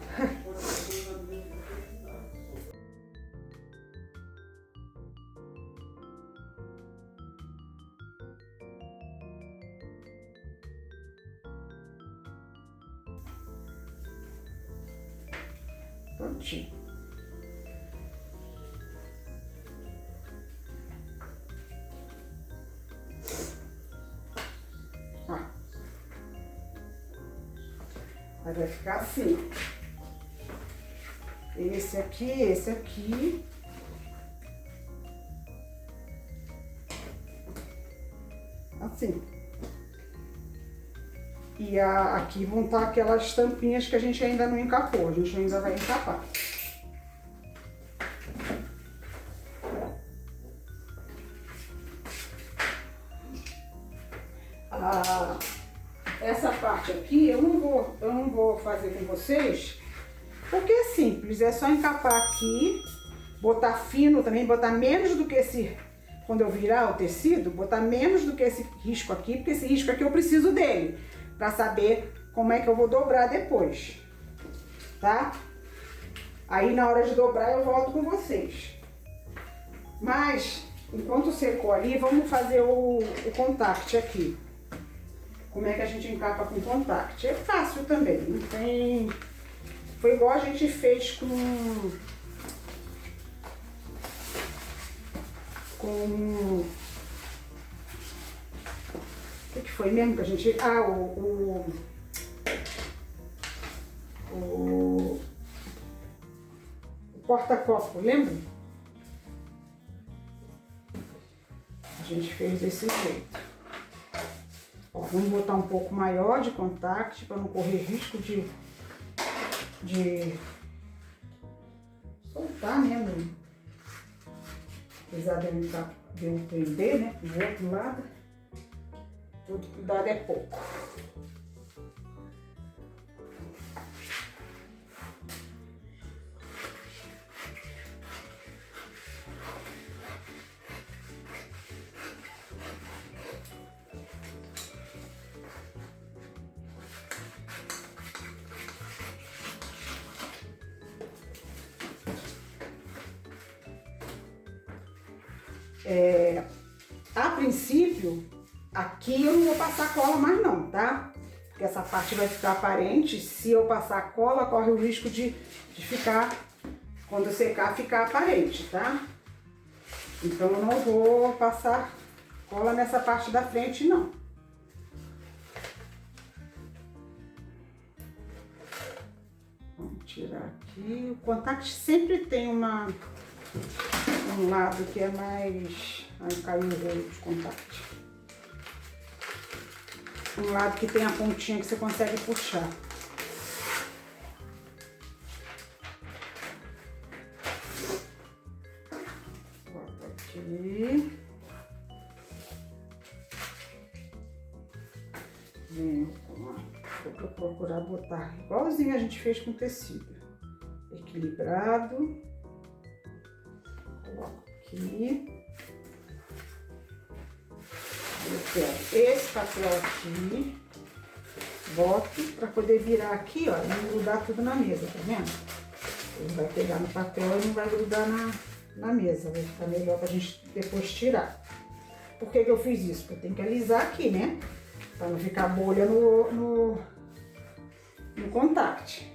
Prontinho. Ó. Aí vai ficar assim. Esse aqui. Assim. E aqui vão estar aquelas tampinhas que a gente ainda não encapou, a gente ainda vai encapar. Essa parte aqui eu não vou fazer com vocês, porque é simples, é só encapar aqui, botar fino também, botar menos do que esse, quando eu virar o tecido, botar menos do que esse risco aqui, porque esse risco aqui eu preciso dele, para saber como é que eu vou dobrar depois, tá? Aí na hora de dobrar eu volto com vocês. Mas Enquanto secou ali, vamos fazer o contact aqui. Como é que a gente encapa com contact? É fácil também, não tem... Foi igual a gente fez com o que foi mesmo que a gente... Ah, o porta-copo, lembra? A gente fez desse jeito. Ó, vamos botar um pouco maior de contact para não correr risco de soltar, né? Apesar de eu prender, né? Do outro lado, todo cuidado é pouco. A princípio, aqui eu não vou passar cola mais não, tá? Porque essa parte vai ficar aparente. Se eu passar cola, corre o risco de ficar, quando secar, ficar aparente, tá? Então eu não vou passar cola nessa parte da frente, não. Vamos tirar aqui. O contact sempre tem um lado que é mais... Aí caiu o rolo de contact. Um lado que tem a pontinha que você consegue puxar. Bota aqui. Vem, vou procurar botar igualzinho a gente fez com tecido. Equilibrado. Coloco aqui. Eu pego esse papel aqui, boto para poder virar aqui, ó, e não grudar tudo na mesa, tá vendo? Ele vai pegar no papel e não vai grudar na mesa, vai ficar melhor pra gente depois tirar. Por que que eu fiz isso? Porque eu tenho que alisar aqui, né? Pra não ficar bolha no contact.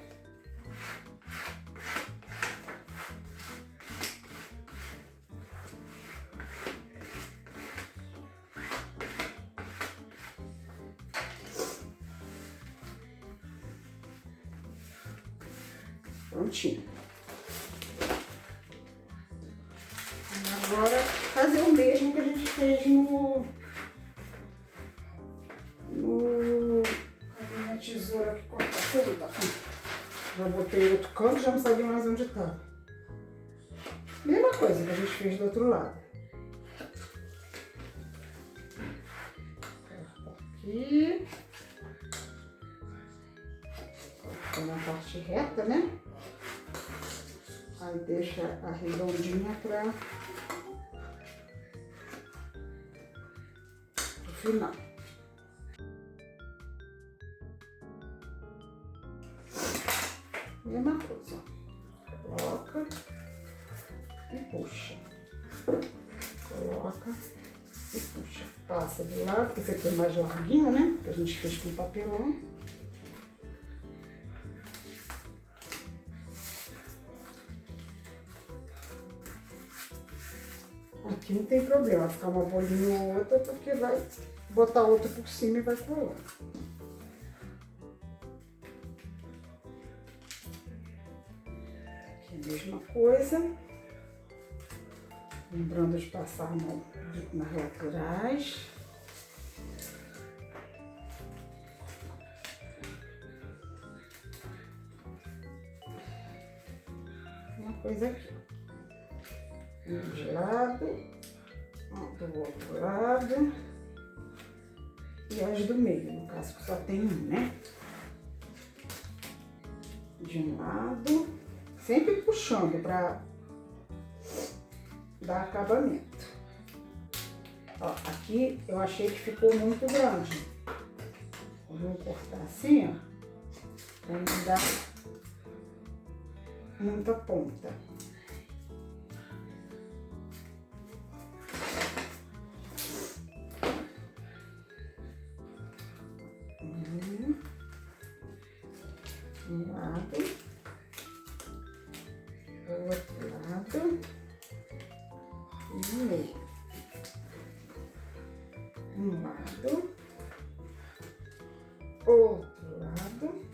Prontinho. Agora, fazer o mesmo que a gente fez a minha tesoura que corta tudo, tá? Já botei outro canto, já não sabia mais onde tá. Mesma coisa que a gente fez do outro lado. Aqui. Colocando a parte reta, né? Aí deixa a redondinha para o final. Mesma coisa. Coloca e puxa. Coloca e puxa. Passa do lado, porque esse aqui é mais larguinho, né? Que a gente fez com papelão. Aqui não tem problema, ficar uma bolinha ou outra, porque vai botar outra por cima e vai colar. Aqui a mesma coisa. Lembrando de passar a mão nas laterais. Uma coisa aqui. Um de lado, do outro lado e as do meio, no caso que só tem um, né? De um lado, sempre puxando para dar acabamento. Ó, aqui eu achei que ficou muito grande. Eu vou cortar assim, ó, para não dar muita ponta. outro lado e no meio. Um lado, outro lado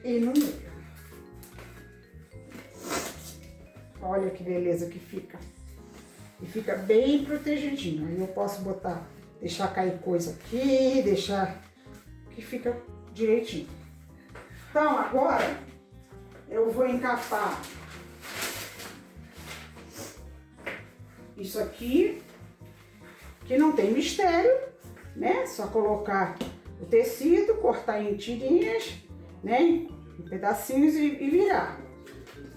e no meio. Olha que beleza que fica. E fica bem protegidinho. Aí eu posso botar, deixar cair coisa aqui, deixar que fica direitinho. Então agora eu vou encapar isso aqui, que não tem mistério, né? Só colocar o tecido, cortar em tirinhas, né? Em pedacinhos e virar.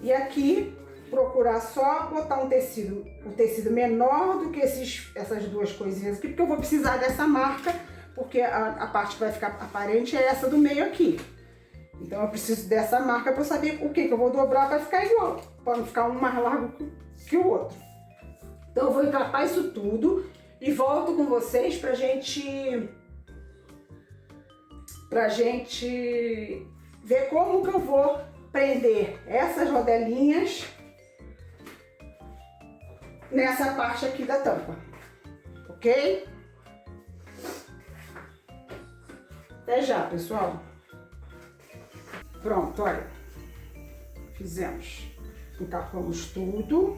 E aqui procurar só botar um tecido menor do que essas duas coisinhas aqui, porque eu vou precisar dessa marca, porque a parte que vai ficar aparente é essa do meio aqui. Então eu preciso dessa marca para eu saber o que eu vou dobrar para ficar igual, para não ficar um mais largo que o outro. Então eu vou encapar isso tudo e volto com vocês pra gente ver como que eu vou prender essas rodelinhas nessa parte aqui da tampa, ok? Até já, pessoal. Pronto, olha, fizemos, encapamos tudo.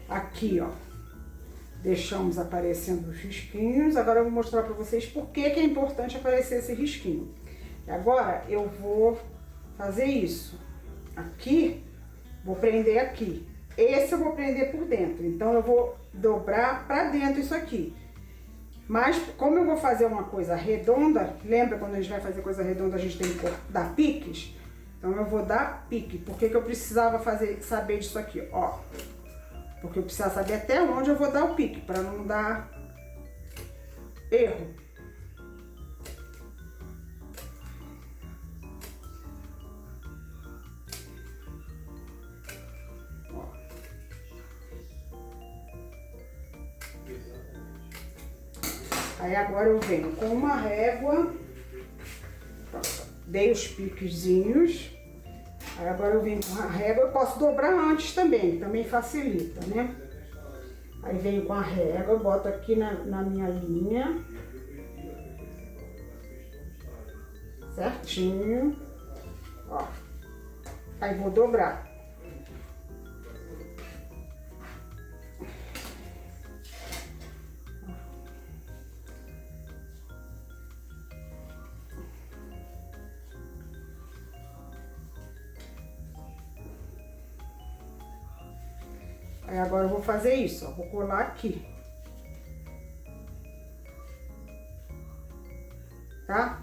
Aqui, ó, deixamos aparecendo os risquinhos. Agora eu vou mostrar pra vocês por que é importante aparecer esse risquinho. E agora eu vou fazer isso. Aqui, vou prender aqui. Esse eu vou prender por dentro, então eu vou dobrar pra dentro isso aqui. Mas como eu vou fazer uma coisa redonda, lembra quando a gente vai fazer coisa redonda a gente tem que dar piques? Então eu vou dar pique. Por que eu precisava saber disso aqui? Ó, porque eu precisava saber até onde eu vou dar o pique, para não dar erro. Aí agora eu venho com uma régua, dei os piquezinhos, aí agora eu venho com a régua, eu posso dobrar antes também facilita, né? Aí venho com a régua, boto aqui na minha linha, certinho, ó, aí vou dobrar. Aí agora eu vou fazer isso, ó, vou colar aqui, tá?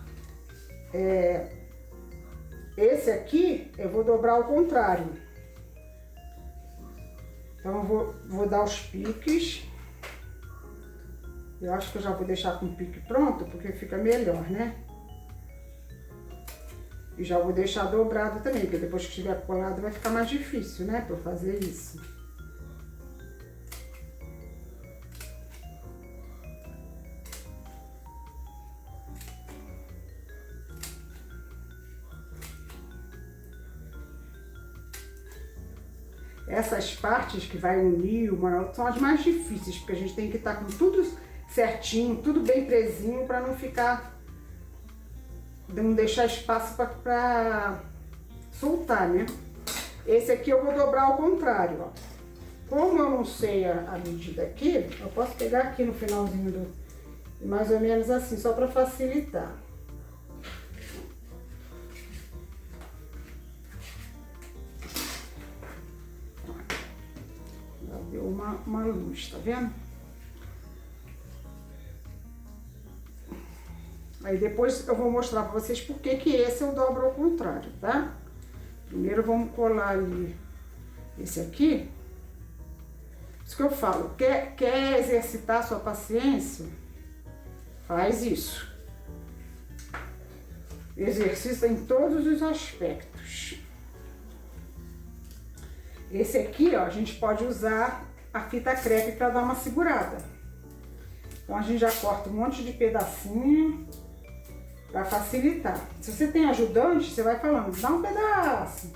Esse aqui eu vou dobrar ao contrário. Então eu vou dar os piques. Eu acho que eu já vou deixar com o pique pronto, porque fica melhor, né? E já vou deixar dobrado também, porque depois que estiver colado vai ficar mais difícil, né, pra eu fazer isso. Essas partes que vai unir uma outra são as mais difíceis, porque a gente tem que estar com tudo certinho, tudo bem presinho, para não ficar, não deixar espaço para soltar, né? Esse aqui eu vou dobrar ao contrário, ó. Como eu não sei a medida aqui, eu posso pegar aqui no finalzinho mais ou menos assim, só para facilitar. Deu uma luz, tá vendo? Aí depois eu vou mostrar pra vocês por que esse eu dobro ao contrário, tá? Primeiro vamos colar ali esse aqui. Isso que eu falo, quer exercitar a sua paciência? Faz isso. Exercita em todos os aspectos. Esse aqui, ó, a gente pode usar a fita crepe para dar uma segurada. Então a gente já corta um monte de pedacinho para facilitar. Se você tem ajudante, você vai falando, dá um pedaço.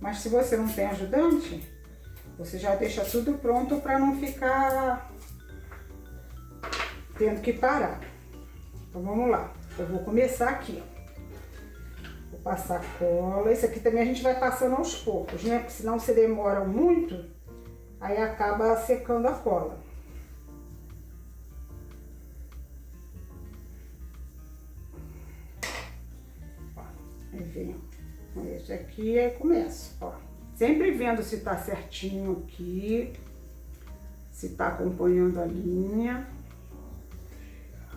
Mas se você não tem ajudante, você já deixa tudo pronto para não ficar tendo que parar. Então vamos lá, eu vou começar aqui, ó. Vou passar cola, esse aqui também a gente vai passando aos poucos, né? Porque senão se demora muito, aí acaba secando a cola. Ó, aí venho com esse aqui e aí começo, ó. Sempre vendo se tá certinho aqui, se tá acompanhando a linha.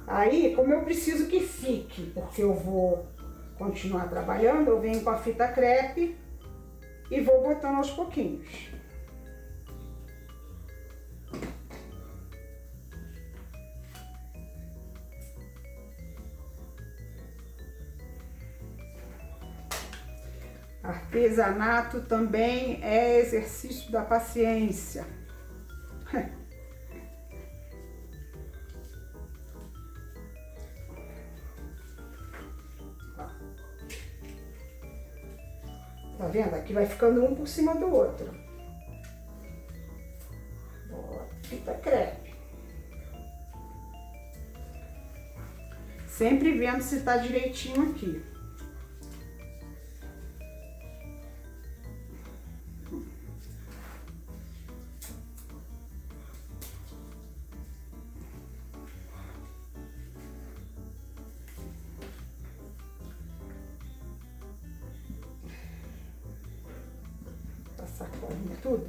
Aí, como eu preciso que fique, porque eu vou continuar trabalhando, eu venho com a fita crepe e vou botando aos pouquinhos. Artesanato também é exercício da paciência. Tá vendo? Aqui vai ficando um por cima do outro. Bota fita crepe. Sempre vendo se tá direitinho aqui. Passar colinha tudo.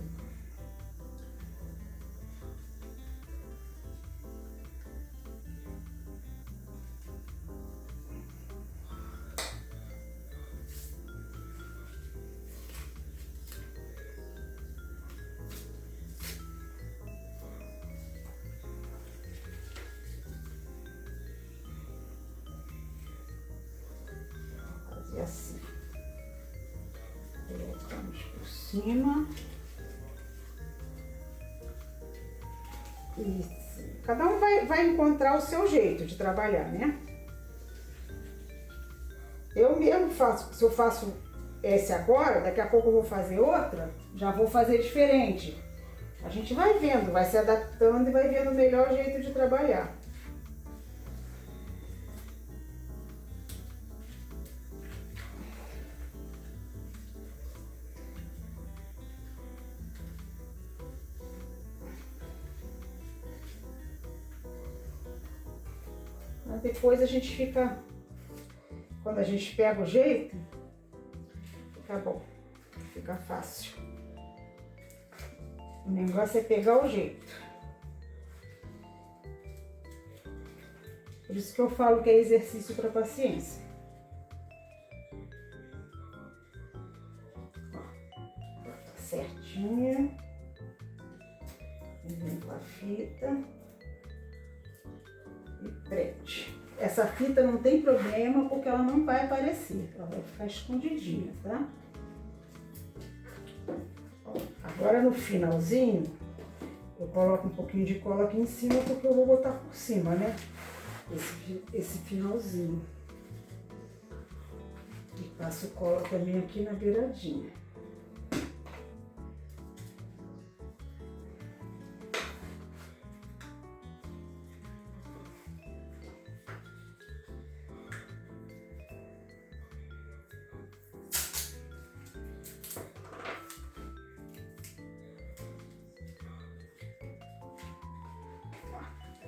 Fazer assim. Colocamos por cima. Isso. Cada um vai encontrar o seu jeito de trabalhar, né? Eu mesmo faço, se eu faço esse agora, daqui a pouco eu vou fazer outra, já vou fazer diferente. A gente vai vendo, vai se adaptando e vai vendo o melhor jeito de trabalhar. Depois a gente fica, quando a gente pega o jeito, fica bom, fica fácil. O negócio é pegar o jeito. Por isso que eu falo que é exercício para paciência. Ó, tá certinho. Vem com a fita. E prende. Essa fita não tem problema porque ela não vai aparecer, ela vai ficar escondidinha, tá? Ó, agora no finalzinho, eu coloco um pouquinho de cola aqui em cima porque eu vou botar por cima, né? Esse finalzinho. E passo cola também aqui na beiradinha.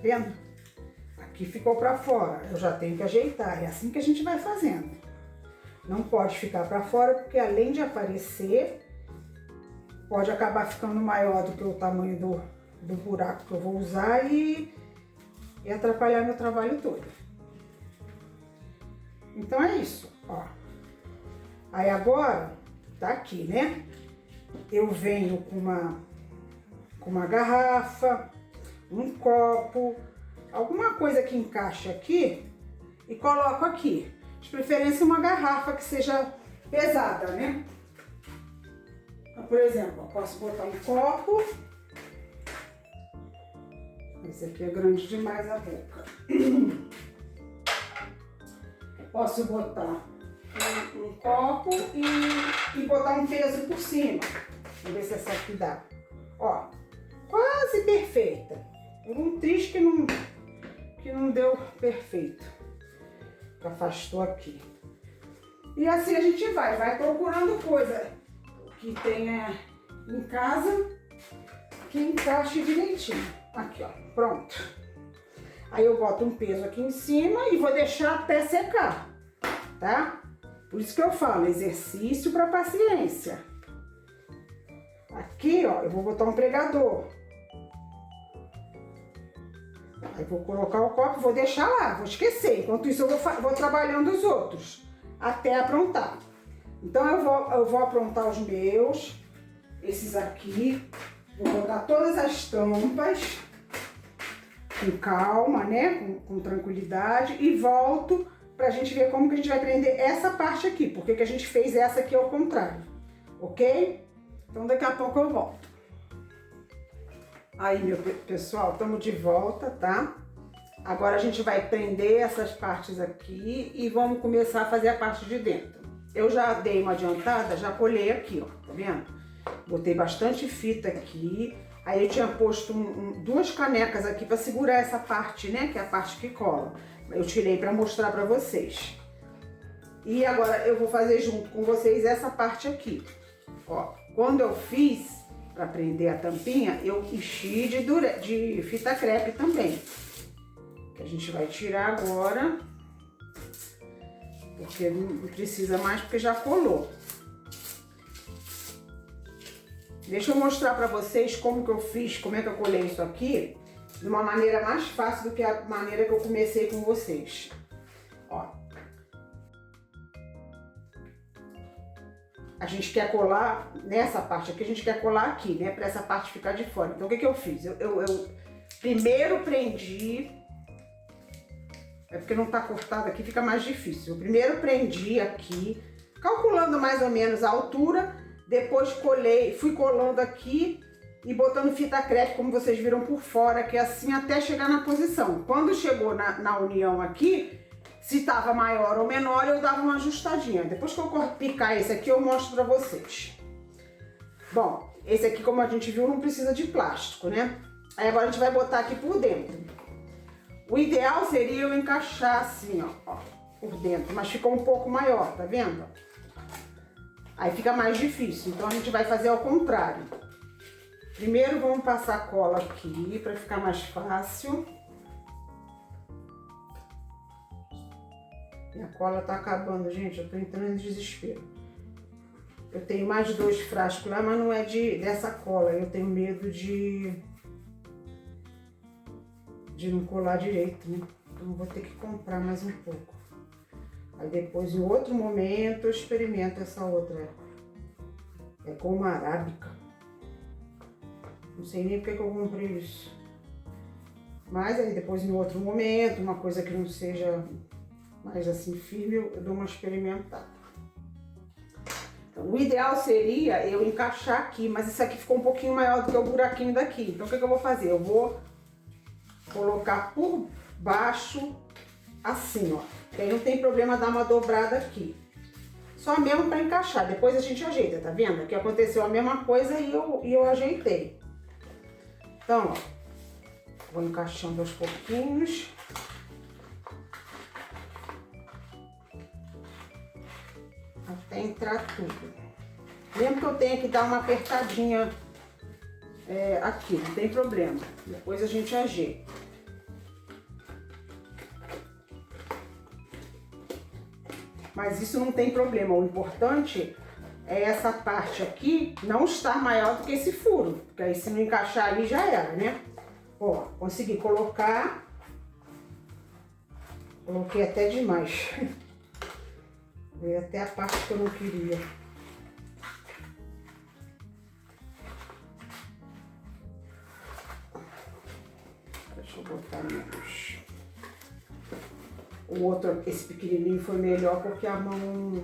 Vendo? Aqui ficou para fora, eu já tenho que ajeitar, é assim que a gente vai fazendo. Não pode ficar para fora porque além de aparecer, pode acabar ficando maior do que o tamanho do buraco que eu vou usar e atrapalhar meu trabalho todo. Então é isso, ó. Aí agora, tá aqui, né? Eu venho com uma garrafa, um copo, alguma coisa que encaixe aqui e coloco aqui. De preferência uma garrafa que seja pesada, né? Então, por exemplo, eu posso botar um copo. Esse aqui é grande demais a boca. Posso botar um copo e botar um peso por cima. Vamos ver se essa aqui dá. Ó, quase perfeita. Um triz que não deu perfeito. Afastou aqui. E assim a gente vai procurando coisa que tenha em casa que encaixe direitinho. Aqui, ó, pronto. Aí eu boto um peso aqui em cima e vou deixar até secar, tá? Por isso que eu falo, exercício para paciência. Aqui, ó, eu vou botar um pregador. Aí vou colocar o copo, vou deixar lá, vou esquecer. Enquanto isso eu vou trabalhando os outros, até aprontar. Então eu vou aprontar os meus, esses aqui. Vou botar todas as tampas, com calma, né? Com tranquilidade. E volto pra gente ver como que a gente vai prender essa parte aqui. Porque que a gente fez essa aqui ao contrário, ok? Então daqui a pouco eu volto. Aí, meu pessoal, estamos de volta, tá? Agora a gente vai prender essas partes aqui e vamos começar a fazer a parte de dentro. Eu já dei uma adiantada, já colei aqui, ó, tá vendo? Botei bastante fita aqui. Aí eu tinha posto duas canecas aqui para segurar essa parte, né? Que é a parte que cola. Eu tirei para mostrar para vocês. E agora eu vou fazer junto com vocês essa parte aqui. Ó, quando eu fiz para prender a tampinha, eu enchi de fita crepe também. Que a gente vai tirar agora. Porque não precisa mais, porque já colou. Deixa eu mostrar para vocês como que eu fiz, como é que eu colei isso aqui, de uma maneira mais fácil do que a maneira que eu comecei com vocês. Ó. A gente quer colar nessa parte aqui, a gente quer colar aqui, né? Para essa parte ficar de fora. Então o que que eu fiz? Eu primeiro prendi, é porque não tá cortado aqui, fica mais difícil. Eu primeiro prendi aqui, calculando mais ou menos a altura. Depois colei, fui colando aqui e botando fita crepe, como vocês viram por fora, que é assim até chegar na posição. Quando chegou na união aqui, se tava maior ou menor, eu dava uma ajustadinha. Depois que eu picar esse aqui, eu mostro pra vocês. Bom, esse aqui, como a gente viu, não precisa de plástico, né? Aí agora a gente vai botar aqui por dentro. O ideal seria eu encaixar assim, ó, por dentro, mas ficou um pouco maior, tá vendo? Aí fica mais difícil, então a gente vai fazer ao contrário. Primeiro vamos passar cola aqui para ficar mais fácil. Minha cola tá acabando, gente, eu tô entrando em desespero. Eu tenho mais 2 frascos lá, mas não é dessa cola, eu tenho medo de não colar direito, né? Então eu vou ter que comprar mais um pouco. Aí depois, em outro momento, eu experimento essa outra. É goma arábica. Não sei nem porque que eu comprei isso. Mas aí depois, em outro momento, uma coisa que não seja mais assim firme, eu dou uma experimentada. Então, o ideal seria eu encaixar aqui, mas isso aqui ficou um pouquinho maior do que o buraquinho daqui. Então o que eu vou fazer? Eu vou colocar por baixo, assim, ó. Que aí não tem problema dar uma dobrada aqui. Só mesmo para encaixar. Depois a gente ajeita, tá vendo? Aqui aconteceu a mesma coisa e eu ajeitei. Então, ó, vou encaixando aos pouquinhos. Até entrar tudo. Lembra que eu tenho que dar uma apertadinha aqui, não tem problema. Depois a gente ajeita. Mas isso não tem problema, o importante é essa parte aqui não estar maior do que esse furo, porque aí se não encaixar ali já era, né? Ó, consegui colocar, coloquei até demais, veio até a parte que eu não queria. Deixa eu botar menos. O outro, esse pequenininho, foi melhor porque a mão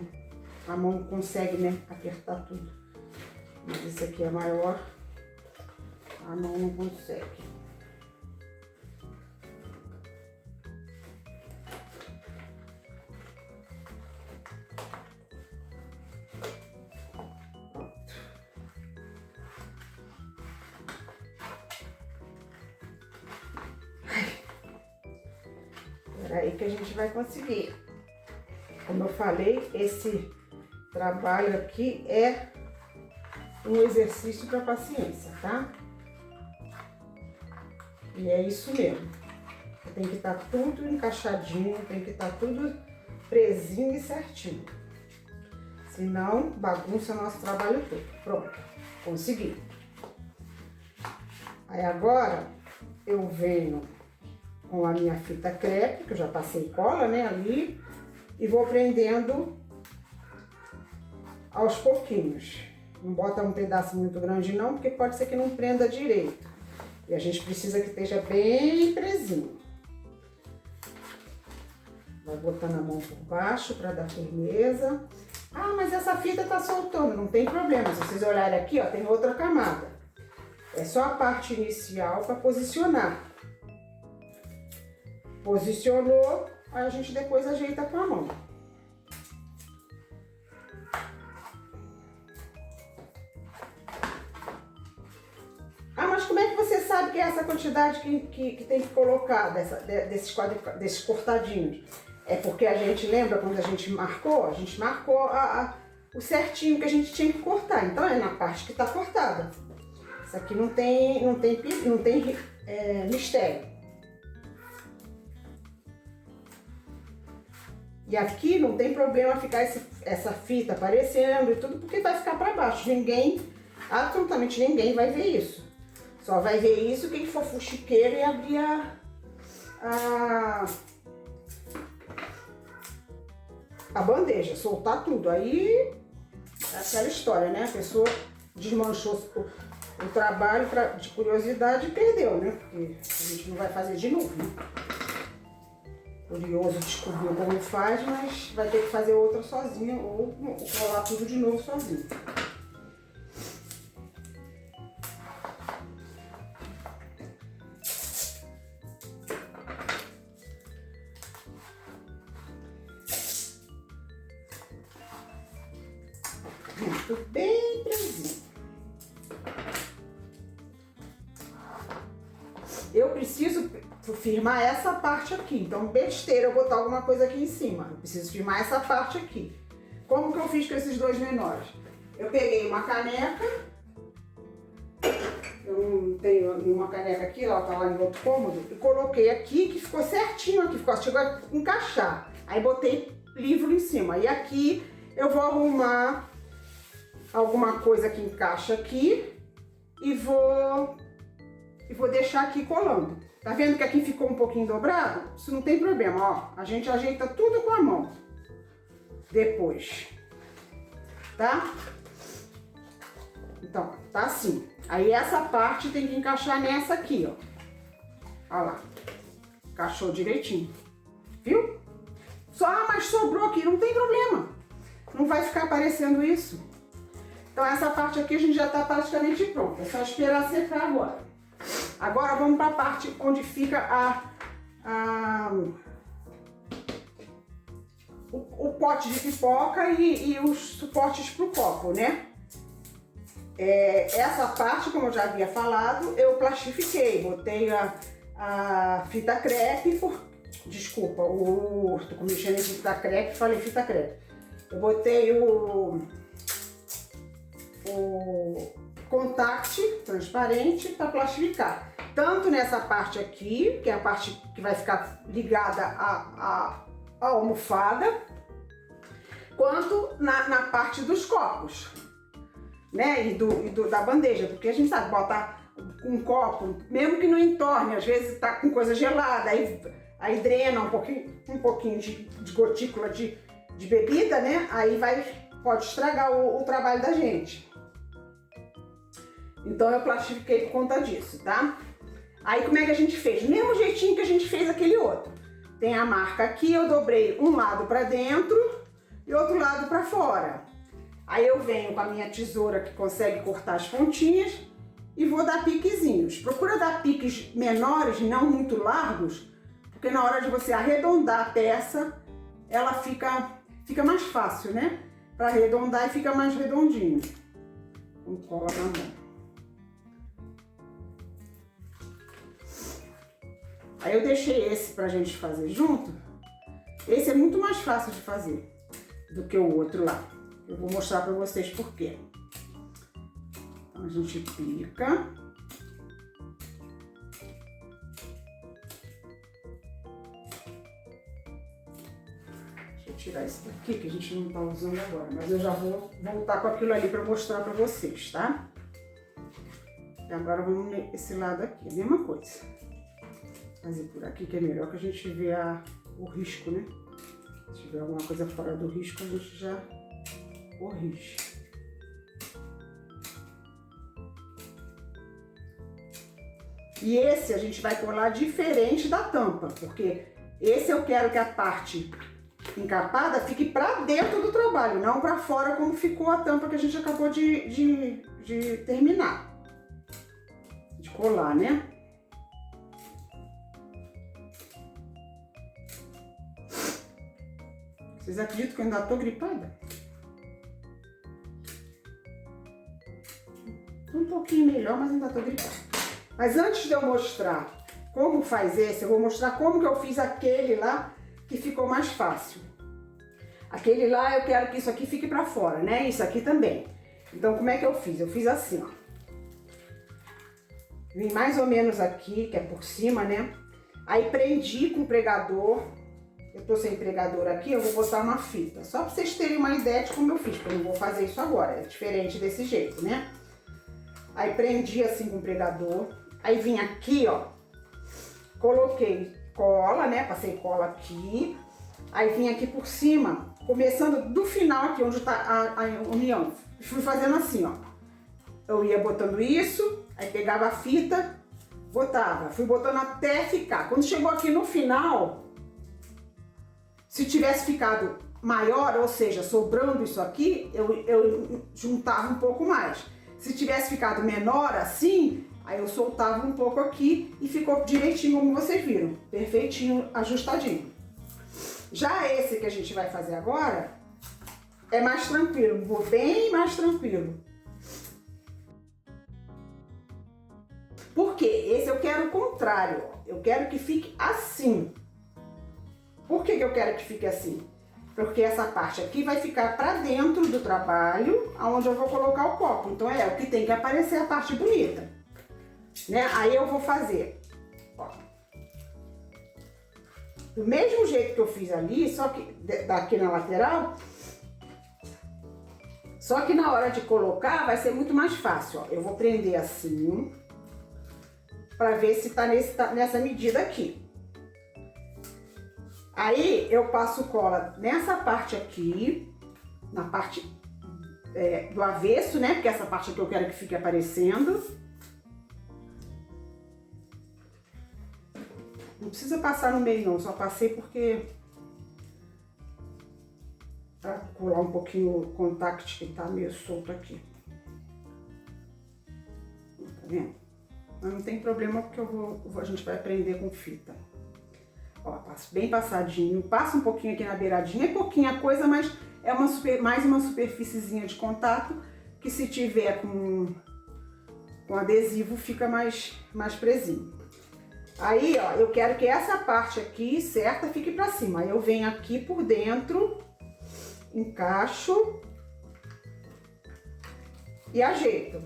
consegue, né, apertar tudo. Mas esse aqui é maior, a mão não consegue. aí que a gente vai conseguir. Como eu falei, esse trabalho aqui é um exercício para paciência, tá? E é isso mesmo. Tem que estar tudo encaixadinho, tem que estar tudo presinho e certinho. Senão, bagunça nosso trabalho todo. Pronto, consegui. Aí agora, eu venho com a minha fita crepe, que eu já passei cola, né, ali, e vou prendendo aos pouquinhos. Não bota um pedaço muito grande não, porque pode ser que não prenda direito. E a gente precisa que esteja bem presinho. Vai botando a mão por baixo para dar firmeza. Ah, mas essa fita tá soltando, não tem problema. Se vocês olharem aqui, ó, tem outra camada. É só a parte inicial para posicionar. Posicionou, aí a gente depois ajeita com a mão. Ah, mas como é que você sabe que é essa quantidade que tem que colocar desses cortadinhos? É porque a gente lembra quando a gente marcou o certinho que a gente tinha que cortar. Então é na parte que está cortada. Isso aqui não tem mistério. E aqui não tem problema ficar essa fita aparecendo e tudo, porque vai ficar para baixo. Absolutamente ninguém vai ver isso. Só vai ver isso quem for fuxiqueiro e abrir a bandeja, soltar tudo. Aí é aquela história, né? A pessoa desmanchou o trabalho de curiosidade e perdeu, né? Porque a gente não vai fazer de novo, né? Curioso descobriu como faz, mas vai ter que fazer outra sozinha ou colar tudo de novo sozinho. Bem presinho. Eu preciso firmar essa parte aqui, então besteira eu botar alguma coisa aqui em cima. Eu preciso firmar essa parte aqui. Como que eu fiz com esses dois menores? Eu peguei uma caneca, eu não tenho nenhuma caneca aqui, ela tá lá em outro cômodo, e coloquei aqui que ficou certinho aqui, chegou a encaixar. Aí botei livro em cima. E aqui eu vou arrumar alguma coisa que encaixa aqui e vou deixar aqui colando. Tá vendo que aqui ficou um pouquinho dobrado? Isso não tem problema, ó. A gente ajeita tudo com a mão. Depois. Tá? Então, tá assim. Aí essa parte tem que encaixar nessa aqui, ó. Olha lá. Encaixou direitinho. Viu? Mas sobrou aqui. Não tem problema. Não vai ficar aparecendo isso. Então essa parte aqui a gente já está praticamente pronta, é só esperar secar agora. Agora vamos para a parte onde fica o pote de pipoca e os suportes para o copo, né? Essa parte, como eu já havia falado, eu plastifiquei, botei a fita crepe, desculpa, tô mexendo em fita crepe, falei fita crepe. Eu botei o contact transparente para plastificar. Tanto nessa parte aqui, que é a parte que vai ficar ligada à almofada, quanto na parte dos copos, né? Da bandeja, porque a gente sabe botar um copo, mesmo que não entorne, às vezes tá com coisa gelada, aí drena um pouquinho de gotícula de bebida, né? Aí pode estragar o trabalho da gente. Então eu plastifiquei por conta disso, tá? Aí como é que a gente fez? Do mesmo jeitinho que a gente fez aquele outro. Tem a marca aqui, eu dobrei um lado para dentro e outro lado para fora. Aí eu venho com a minha tesoura que consegue cortar as pontinhas e vou dar piquezinhos. Procura dar piques menores, não muito largos, porque na hora de você arredondar a peça, ela fica mais fácil, né? Para arredondar e fica mais redondinho. Com cola na mão. Aí eu deixei esse pra gente fazer junto, Esse é muito mais fácil de fazer do que o outro lá. Eu vou mostrar pra vocês por quê. Então a gente pica. Deixa eu tirar esse daqui que a gente não tá usando agora, mas eu já vou voltar com aquilo ali pra mostrar pra vocês, tá? E agora vamos nesse lado aqui, a mesma coisa. Fazer por aqui que é melhor que a gente vê o risco, né? Se tiver alguma coisa fora do risco, a gente já corrige. E esse a gente vai colar diferente da tampa, porque esse eu quero que a parte encapada fique pra dentro do trabalho, não pra fora como ficou a tampa que a gente acabou de terminar. De colar, né? Vocês acreditam que eu ainda tô gripada? Um pouquinho melhor, mas ainda tô gripada. Mas antes de eu mostrar como faz esse, eu vou mostrar como que eu fiz aquele lá que ficou mais fácil. Aquele lá eu quero que isso aqui fique pra fora, né? Isso aqui também. Então como é que eu fiz? Eu fiz assim, ó. Vim mais ou menos aqui, que é por cima, né? Aí prendi com o pregador. Eu tô sem pregador aqui, eu vou botar uma fita. Só pra vocês terem uma ideia de como eu fiz, porque eu não vou fazer isso agora. É diferente desse jeito, né? Aí prendi assim com o pregador. Aí vim aqui, ó. Coloquei cola, né? Passei cola aqui. Aí vim aqui por cima, começando do final aqui, onde tá a união. Fui fazendo assim, ó. Eu ia botando isso, aí pegava a fita, botava. Fui botando até ficar. Quando chegou aqui no final, se tivesse ficado maior, ou seja, sobrando isso aqui, eu juntava um pouco mais. Se tivesse ficado menor assim, aí eu soltava um pouco aqui e ficou direitinho como vocês viram. Perfeitinho, ajustadinho. Já esse que a gente vai fazer agora é mais tranquilo, bem mais tranquilo. Por quê? Esse eu quero o contrário, ó. Eu quero que fique assim. Por que eu quero que fique assim? Porque essa parte aqui vai ficar pra dentro do trabalho, onde eu vou colocar o copo. Então é o que tem que aparecer a parte bonita, né? Aí eu vou fazer, ó, do mesmo jeito que eu fiz ali, só que daqui na lateral. Só que na hora de colocar vai ser muito mais fácil, ó. Eu vou prender assim, pra ver se tá nessa medida aqui. Aí eu passo cola nessa parte aqui, na parte do avesso, né? Porque essa parte aqui eu quero que fique aparecendo. Não precisa passar no meio não, só passei porque... Pra colar um pouquinho o contact que tá meio solto aqui. Tá vendo? Mas não tem problema porque a gente vai prender com fita. Ó, passo bem passadinho, passa um pouquinho aqui na beiradinha, é pouquinha coisa, mas é mais uma superfíciezinha de contato que se tiver com adesivo fica mais presinho. Aí, ó, eu quero que essa parte aqui certa fique pra cima. Aí eu venho aqui por dentro, encaixo e ajeito.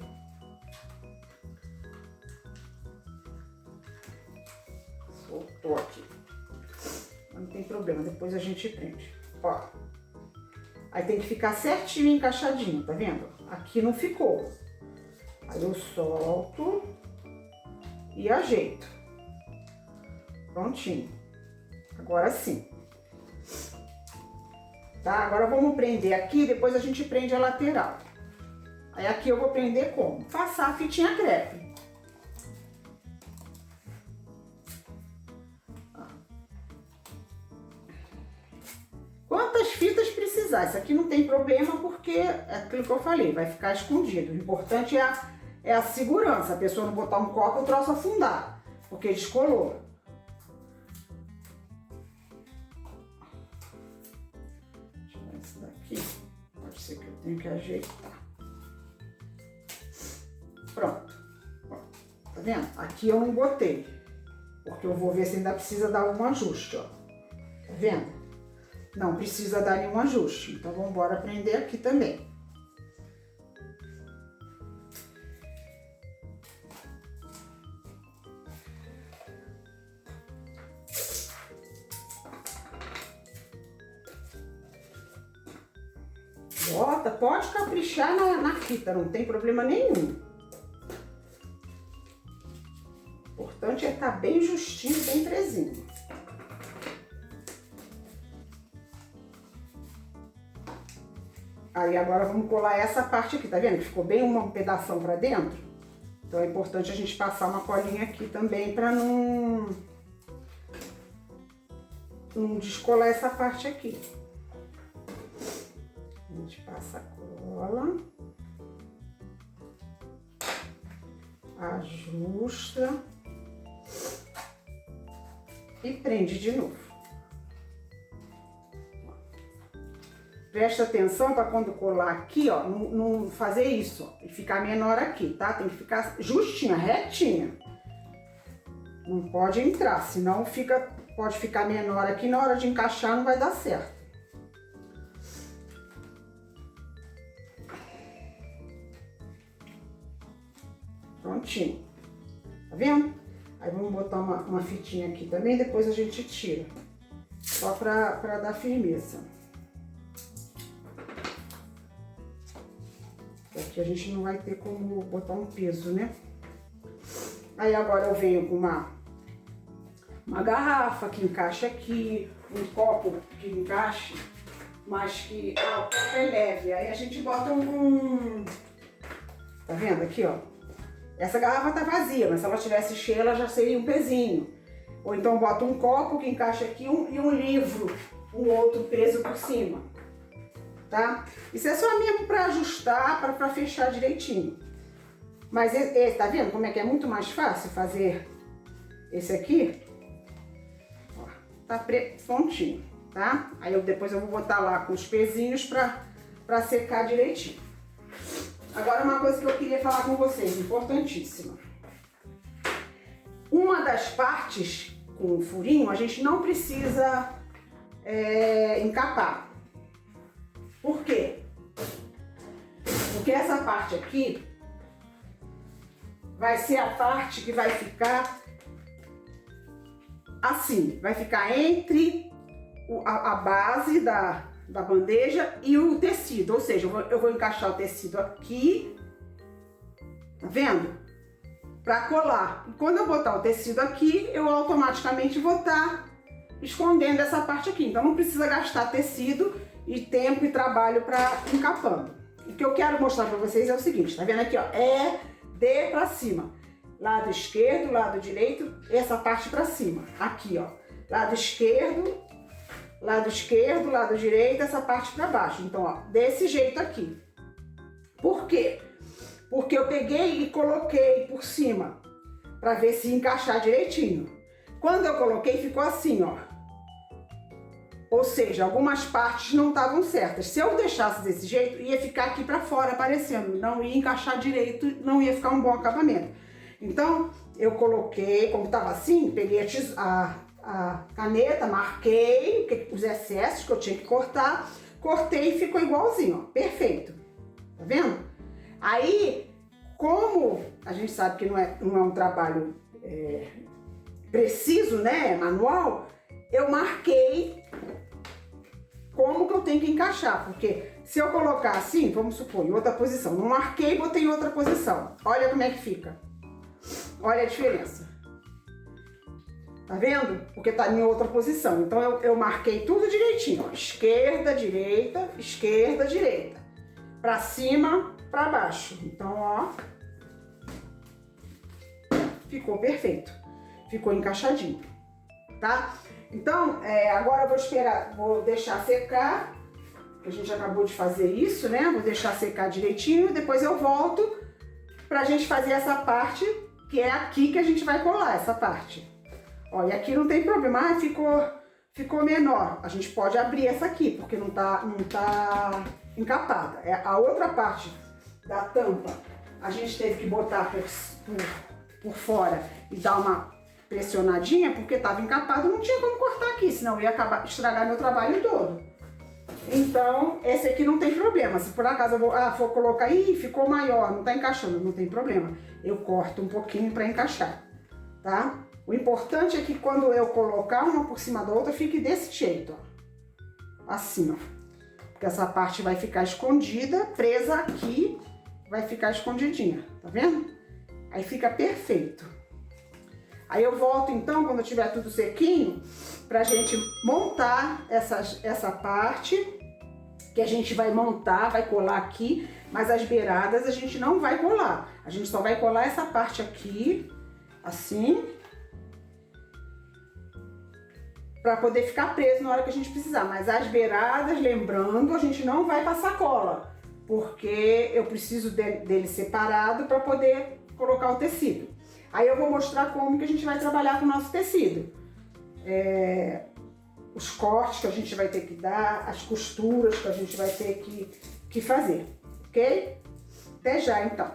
Soltou aqui. Não tem problema, depois a gente prende. Ó. Aí tem que ficar certinho encaixadinho, tá vendo? Aqui não ficou. Aí eu solto e ajeito. Prontinho. Agora sim. Tá? Agora vamos prender aqui, depois a gente prende a lateral. Aí aqui eu vou prender como? Passar a fitinha crepe. Quantas fitas precisar? Isso aqui não tem problema porque é aquilo que eu falei, vai ficar escondido. O importante é a segurança, a pessoa não botar um copo e o troço afundar, porque descolou. Deixa eu tirar esse daqui, pode ser que eu tenha que ajeitar. Pronto. Ó, tá vendo? Aqui eu não botei, porque eu vou ver se ainda precisa dar algum ajuste, ó. Tá vendo? Não precisa dar nenhum ajuste. Então, vamos embora prender aqui também. Bota, pode caprichar na fita, não tem problema nenhum. O importante é estar bem justinho, bem presinho. Aí agora vamos colar essa parte aqui, tá vendo? Que ficou bem um pedação pra dentro. Então é importante a gente passar uma colinha aqui também pra não descolar essa parte aqui. A gente passa a cola, ajusta e prende de novo. Presta atenção para quando colar aqui, ó, não fazer isso, ó, e ficar menor aqui, tá? Tem que ficar justinha, retinha. Não pode entrar, senão pode ficar menor aqui, na hora de encaixar não vai dar certo. Prontinho, tá vendo? Aí vamos botar uma fitinha aqui também, depois a gente tira, só pra dar firmeza. Aqui a gente não vai ter como botar um peso, né? Aí agora eu venho com uma garrafa que encaixa aqui, um copo que encaixe, mas que o copo é leve. Aí a gente bota tá vendo aqui, ó? Essa garrafa tá vazia, mas se ela tivesse cheia, ela já seria um pezinho. Ou então bota um copo que encaixa aqui e um livro, um outro peso por cima, tá? Isso é só mesmo para ajustar, para fechar direitinho. Mas tá vendo como é que é muito mais fácil fazer esse aqui? Ó, tá prontinho, tá? Aí depois eu vou botar lá com os pezinhos para secar direitinho. Agora uma coisa que eu queria falar com vocês, importantíssima. Uma das partes com o furinho, a gente não precisa encapar. Por quê? Porque essa parte aqui vai ser a parte que vai ficar assim, vai ficar entre a base da bandeja e o tecido, ou seja, eu vou encaixar o tecido aqui, tá vendo? Para colar. E quando eu botar o tecido aqui, eu automaticamente vou estar escondendo essa parte aqui. Então não precisa gastar tecido e tempo e trabalho para encapando. O que eu quero mostrar para vocês é o seguinte, tá vendo aqui, ó? É de para cima. Lado esquerdo, lado direito, essa parte para cima. Aqui, ó. Lado esquerdo, lado direito, essa parte para baixo. Então, ó, desse jeito aqui. Por quê? Porque eu peguei e coloquei por cima para ver se encaixar direitinho. Quando eu coloquei, ficou assim, ó. Ou seja, algumas partes não estavam certas. Se eu deixasse desse jeito, ia ficar aqui para fora aparecendo, não ia encaixar direito, não ia ficar um bom acabamento. Então, eu coloquei, como estava assim, peguei a caneta, marquei os excessos que eu tinha que cortar, cortei e ficou igualzinho, ó, perfeito. Tá vendo? Aí, como a gente sabe que não é um trabalho preciso, né, manual, eu marquei como que eu tenho que encaixar, porque se eu colocar assim, vamos supor, em outra posição, não marquei e botei em outra posição, olha como é que fica, olha a diferença. Tá vendo? Porque tá em outra posição. Então eu marquei tudo direitinho, ó. Esquerda, direita, pra cima, pra baixo. Então, ó, ficou perfeito, ficou encaixadinho, tá? Então, agora eu vou esperar, vou deixar secar, que a gente acabou de fazer isso, né? Vou deixar secar direitinho, depois eu volto pra gente fazer essa parte, que é aqui que a gente vai colar, essa parte. Ó, e aqui não tem problema, ficou menor. A gente pode abrir essa aqui, porque não tá encapada. A outra parte da tampa, a gente teve que botar por fora e dar pressionadinha, porque estava encapado, não tinha como cortar aqui, senão ia acabar estragar meu trabalho todo. Então, esse aqui não tem problema. Se por acaso eu for colocar, ih, ficou maior, não tá encaixando, não tem problema. Eu corto um pouquinho para encaixar, tá? O importante é que quando eu colocar uma por cima da outra, fique desse jeito, ó. Assim, ó. Porque essa parte vai ficar escondida, presa aqui, vai ficar escondidinha, tá vendo? Aí fica perfeito. Aí eu volto então, quando tiver tudo sequinho, pra gente montar essa parte, que a gente vai montar, vai colar aqui, mas as beiradas a gente não vai colar. A gente só vai colar essa parte aqui, assim, para poder ficar preso na hora que a gente precisar. Mas as beiradas, lembrando, a gente não vai passar cola, porque eu preciso dele separado para poder colocar o tecido. Aí eu vou mostrar como que a gente vai trabalhar com o nosso tecido. Os cortes que a gente vai ter que dar, as costuras que a gente vai ter que fazer, ok? Até já, então.